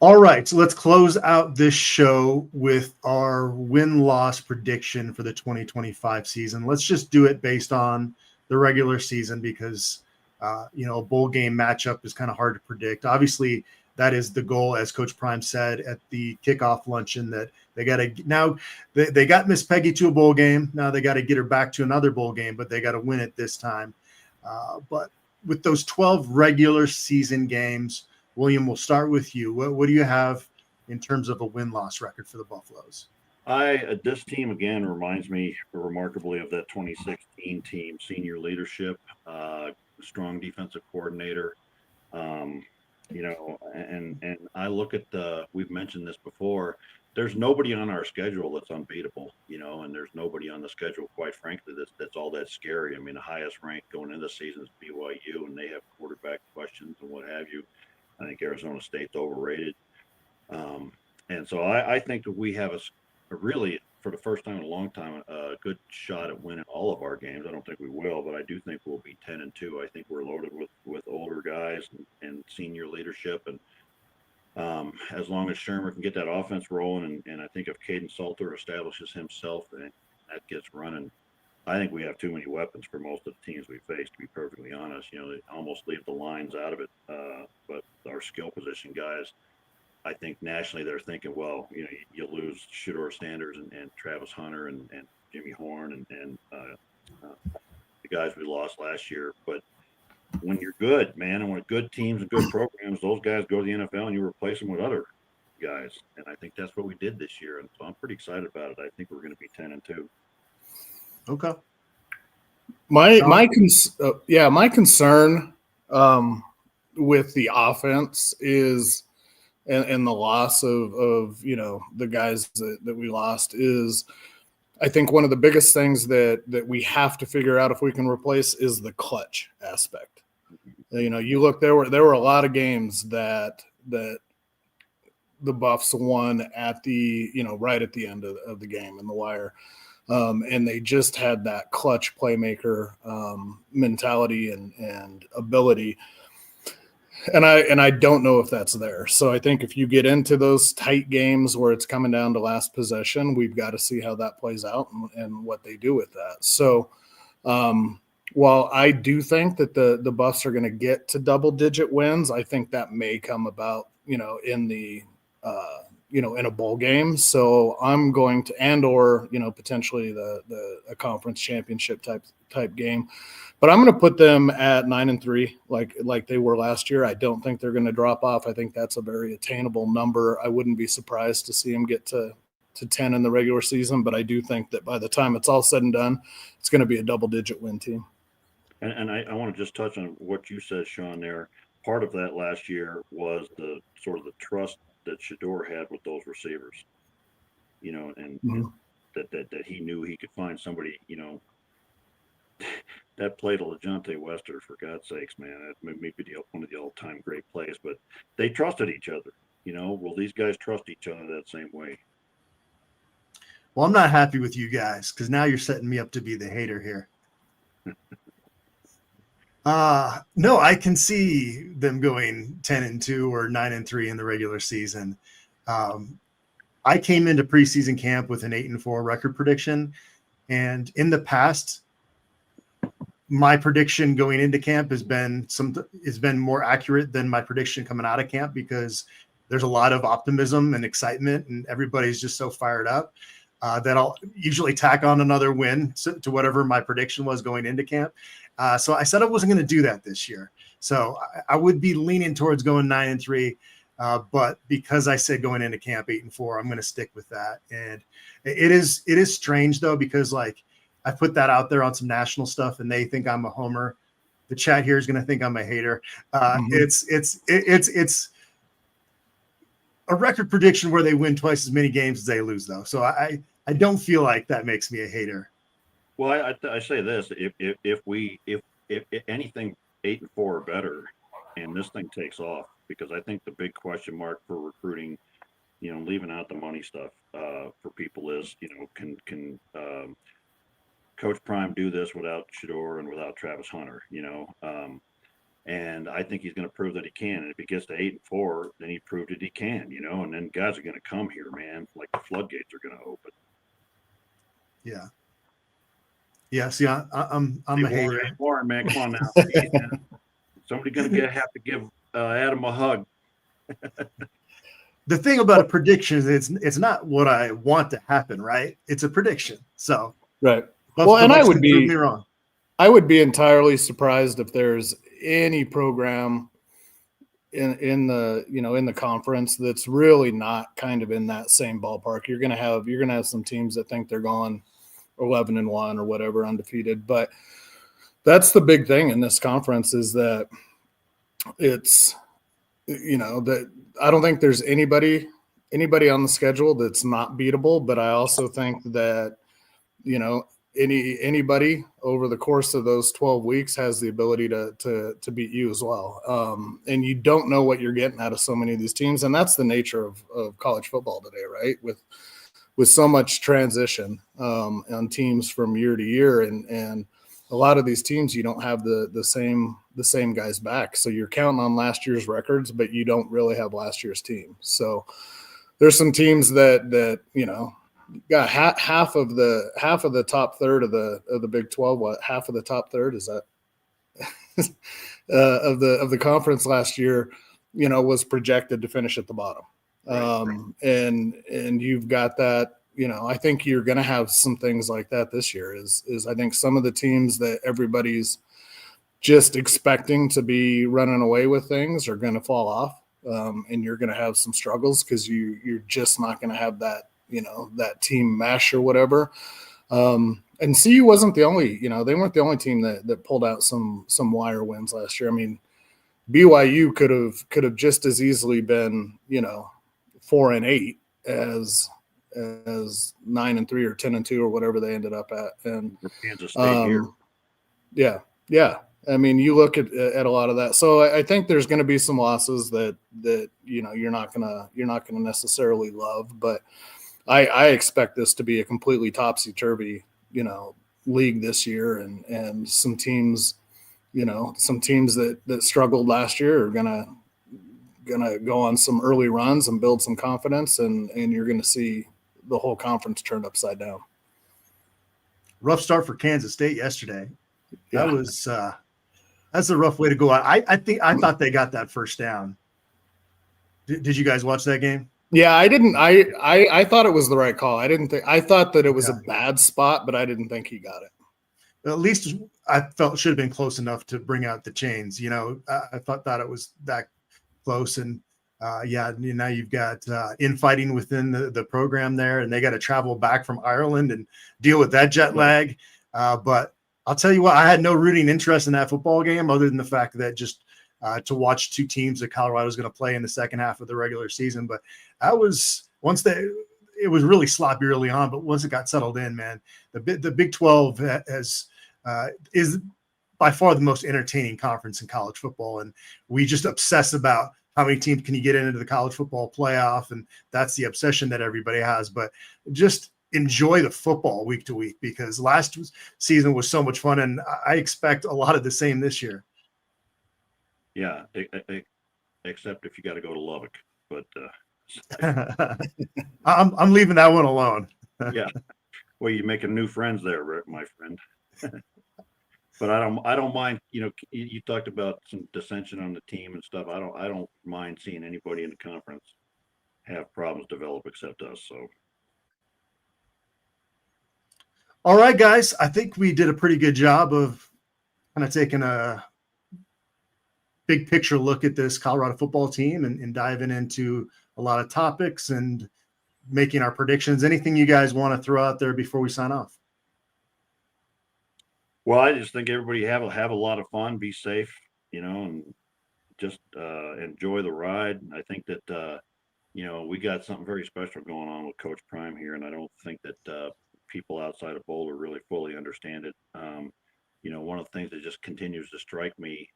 S2: All right, so let's close out this show with our win-loss prediction for the 2025 season. Let's just do it based on the regular season because, a bowl game matchup is kind of hard to predict. Obviously, that is the goal, as Coach Prime said at the kickoff luncheon, that they got to now they got Miss Peggy to a bowl game. Now they got to get her back to another bowl game, but they got to win it this time. But with those 12 regular season games, William, we'll start with you. What do you have in terms of a win-loss record for the Buffaloes?
S4: This team, again, reminds me remarkably of that 2016 team, senior leadership, strong defensive coordinator. And I look at we've mentioned this before, there's nobody on our schedule that's unbeatable, and there's nobody on the schedule, quite frankly, that's all that scary. I mean, the highest rank going into the season is BYU, and they have quarterback questions and what have you. I think Arizona State's overrated. And so I think that we have a really, for the first time in a long time, a good shot at winning all of our games. I don't think we will, but I do think we'll be 10-2. I think we're loaded with older guys and senior leadership. And as long as Shermer can get that offense rolling, and I think if Caden Salter establishes himself and that gets running, I think we have too many weapons for most of the teams we face, to be perfectly honest. They almost leave the lines out of it. But our skill position guys, I think nationally they're thinking, well, you lose Shedeur Sanders and Travis Hunter and Jimmy Horn and the guys we lost last year. But when you're good, man, and when good teams and good programs, those guys go to the NFL and you replace them with other guys. And I think that's what we did this year. And so I'm pretty excited about it. I think we're going to be 10-2.
S2: Okay.
S3: My concern with the offense is, and the loss of the guys that we lost is, I think one of the biggest things that we have to figure out if we can replace is the clutch aspect. You look, there were a lot of games that the Buffs won at the right at the end of the game in the wire. And they just had that clutch playmaker mentality and ability. And I don't know if that's there. So I think if you get into those tight games where it's coming down to last possession, we've got to see how that plays out and what they do with that. So while I do think that the Buffs are going to get to double-digit wins, I think that may come about, in the in a bowl game. So I'm going to, or potentially a conference championship type game, but I'm going to put them at 9-3, like they were last year. I don't think they're going to drop off. I think that's a very attainable number. I wouldn't be surprised to see them get to 10 in the regular season, but I do think that by the time it's all said and done, it's going to be a double-digit win team.
S4: And I want to just touch on what you said, Sean, there. Part of that last year was the sort of the trust that Shedeur had with those receivers, and that he knew he could find somebody, that play to LeJohntay Wester, for God's sakes, man, that may be one of the all-time great plays, but they trusted each other, will these guys trust each other that same way?
S2: Well, I'm not happy with you guys because now you're setting me up to be the hater here. No, I can see them going 10-2 or 9-3 in the regular season. I came into preseason camp with an 8-4 record prediction, and in the past, my prediction going into camp has been more accurate than my prediction coming out of camp because there's a lot of optimism and excitement, and everybody's just so fired up. that I'll usually tack on another win to whatever my prediction was going into camp. So I said I wasn't going to do that this year. So I would be leaning towards going 9-3. But because I said going into camp 8-4, I'm going to stick with that. And it is strange though, because like I put that out there on some national stuff and they think I'm a homer. The chat here is going to think I'm a hater. It's a record prediction where they win twice as many games as they lose though. So I don't feel like that makes me a hater.
S4: Well, I say this: if anything 8-4 or better, and this thing takes off, because I think the big question mark for recruiting, leaving out the money stuff for people is, can Coach Prime do this without Shador and without Travis Hunter? And I think he's going to prove that he can. And if he gets to 8-4, then he proved that he can, and then guys are going to come here, man. Like the floodgates are going to open.
S2: Yeah. Yeah. See, I'm a hater.
S4: Warren, man, come on now. Somebody going to have to give Adam a hug.
S2: The thing about a prediction is it's not what I want to happen, right? It's a prediction. So
S3: right. Well, and I would be
S2: wrong.
S3: I would be entirely surprised if there's any program in the conference that's really not kind of in that same ballpark. You're gonna have some teams that think they're going 11-1 or whatever, undefeated. But that's the big thing in this conference is that it's that I don't think there's anybody on the schedule that's not beatable. But I also think that anybody over the course of those 12 weeks has the ability to beat you as well. And you don't know what you're getting out of so many of these teams. And that's the nature of college football today, right? With so much transition on teams from year to year. And a lot of these teams, you don't have the same guys back. So you're counting on last year's records, but you don't really have last year's team. So there's some teams that got half of the top third of the Big 12. What half of the top third is that of the conference last year? Was projected to finish at the bottom, and you've got that. I think you're going to have some things like that this year. Is I think some of the teams that everybody's just expecting to be running away with things are going to fall off, and you're going to have some struggles because you're just not going to have that. That team mesh or whatever. And CU wasn't the only, they weren't the only team that pulled out some wire wins last year. I mean, BYU could have just as easily been, 4-8 as 9-3 or 10-2 or whatever they ended up at. And
S4: Kansas State here.
S3: Yeah. I mean, you look at a lot of that. So I think there's going to be some losses that you're not gonna necessarily love, but I expect this to be a completely topsy-turvy, league this year, and some teams, that struggled last year are gonna go on some early runs and build some confidence, and you're gonna see the whole conference turned upside down.
S2: Rough start for Kansas State yesterday. That was that's a rough way to go out. I thought they got that first down. Did you guys watch that game?
S3: Yeah, I didn't. I thought it was the right call. I thought that it was a bad spot, but I didn't think he got it.
S2: At least I felt it should have been close enough to bring out the chains. I thought it was that close, and now you've got infighting within the program there, and they got to travel back from Ireland and deal with that jet lag. But I'll tell you what, I had no rooting interest in that football game other than the fact that just to watch two teams that Colorado is going to play in the second half of the regular season. But it was really sloppy early on, but once it got settled in, man, the Big 12 is by far the most entertaining conference in college football. And we just obsess about how many teams can you get into the college football playoff. And that's the obsession that everybody has, but just enjoy the football week to week, because last season was so much fun. And I expect a lot of the same this year.
S4: Yeah, except if you got to go to Lubbock, but
S2: I'm leaving that one alone.
S4: Yeah, well, you're making new friends there, my friend. But I don't mind. You talked about some dissension on the team and stuff. I don't mind seeing anybody in the conference have problems develop except us. So
S2: All right, guys. I think we did a pretty good job of kind of taking a big picture look at this Colorado football team and diving into a lot of topics and making our predictions. Anything you guys want to throw out there before we sign off?
S4: Well, I just think everybody have a lot of fun, be safe, and just enjoy the ride. I think that we got something very special going on with Coach Prime here, and I don't think that people outside of Boulder really fully understand it. One of the things that just continues to strike me,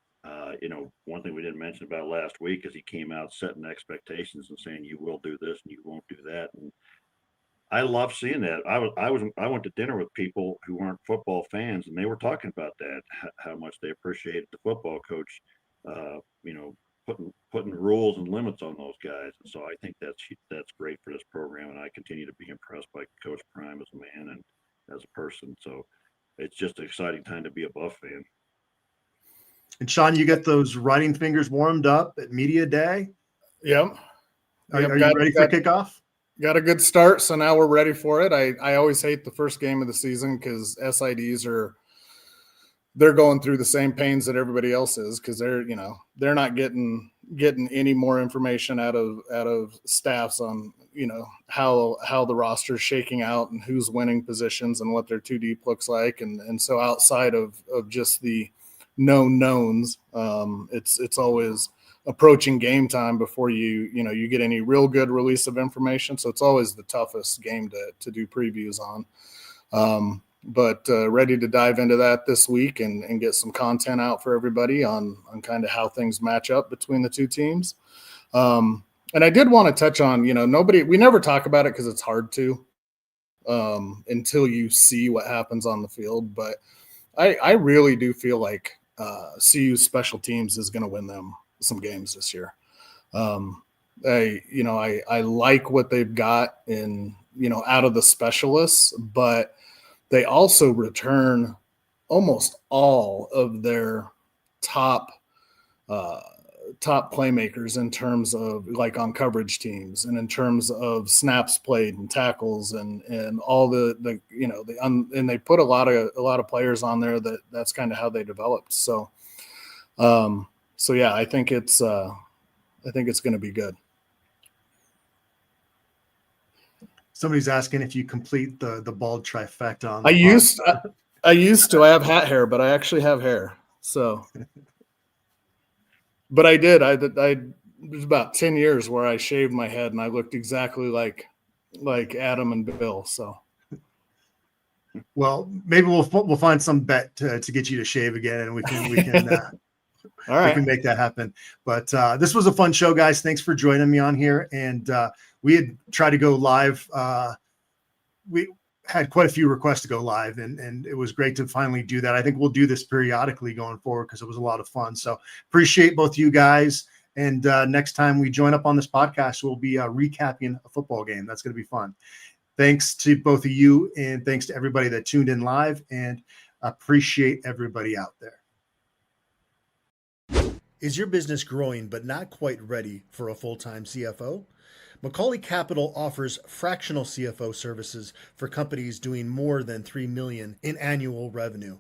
S4: one thing we didn't mention about last week is he came out setting expectations and saying you will do this and you won't do that, and I love seeing that. I went to dinner with people who aren't football fans, and they were talking about that, how much they appreciated the football coach, putting rules and limits on those guys. And so I think that's great for this program, and I continue to be impressed by Coach Prime as a man and as a person. So it's just an exciting time to be a Buff fan.
S2: And Sean, you get those writing fingers warmed up at media day.
S3: Yep.
S2: Are you ready for kickoff?
S3: Got a good start, so now we're ready for it. I always hate the first game of the season because SIDs they're going through the same pains that everybody else is because they're not getting any more information out of staffs on how the roster's shaking out and who's winning positions and what their 2 deep looks like, and so outside of just the known knowns, it's always approaching game time before you get any real good release of information. So it's always the toughest game to do previews on. But ready to dive into that this week and get some content out for everybody on kind of how things match up between the two teams. And I did want to touch on, we never talk about it because it's hard to until you see what happens on the field. But I really do feel like CU's special teams is going to win them some games this year. I like what they've got in, out of the specialists, but they also return almost all of their top playmakers in terms of like on coverage teams and in terms of snaps played and tackles and all and they put a lot of players on there that's kind of how they developed. So yeah, I think it's going to be good.
S2: Somebody's asking if you complete the bald trifecta on.
S3: I used to. I have hat hair, but I actually have hair. So, but I did. It was about 10 years where I shaved my head and I looked exactly like Adam and Bill. So,
S2: well, maybe we'll find some bet to get you to shave again, and we can. All right. We can make that happen. But this was a fun show, guys. Thanks for joining me on here. And we had tried to go live. We had quite a few requests to go live, and it was great to finally do that. I think we'll do this periodically going forward because it was a lot of fun. So appreciate both you guys. And next time we join up on this podcast, we'll be recapping a football game. That's going to be fun. Thanks to both of you, and thanks to everybody that tuned in live, and appreciate everybody out there. Is your business growing but not quite ready for a full-time CFO? Macaulay Capital offers fractional CFO services for companies doing more than $3 million in annual revenue.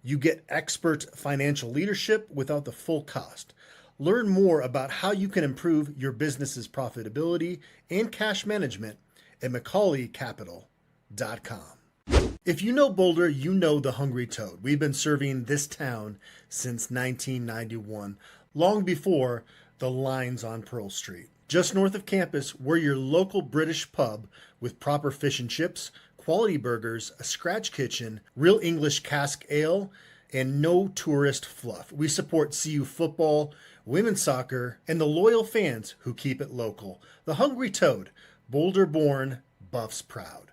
S2: You get expert financial leadership without the full cost. Learn more about how you can improve your business's profitability and cash management at MacaulayCapital.com. If you know Boulder, you know the Hungry Toad. We've been serving this town since 1991, long before the lines on Pearl Street. Just north of campus, we're your local British pub with proper fish and chips, quality burgers, a scratch kitchen, real English cask ale, and no tourist fluff. We support CU football, women's soccer, and the loyal fans who keep it local. The Hungry Toad, Boulder-born, Buffs proud.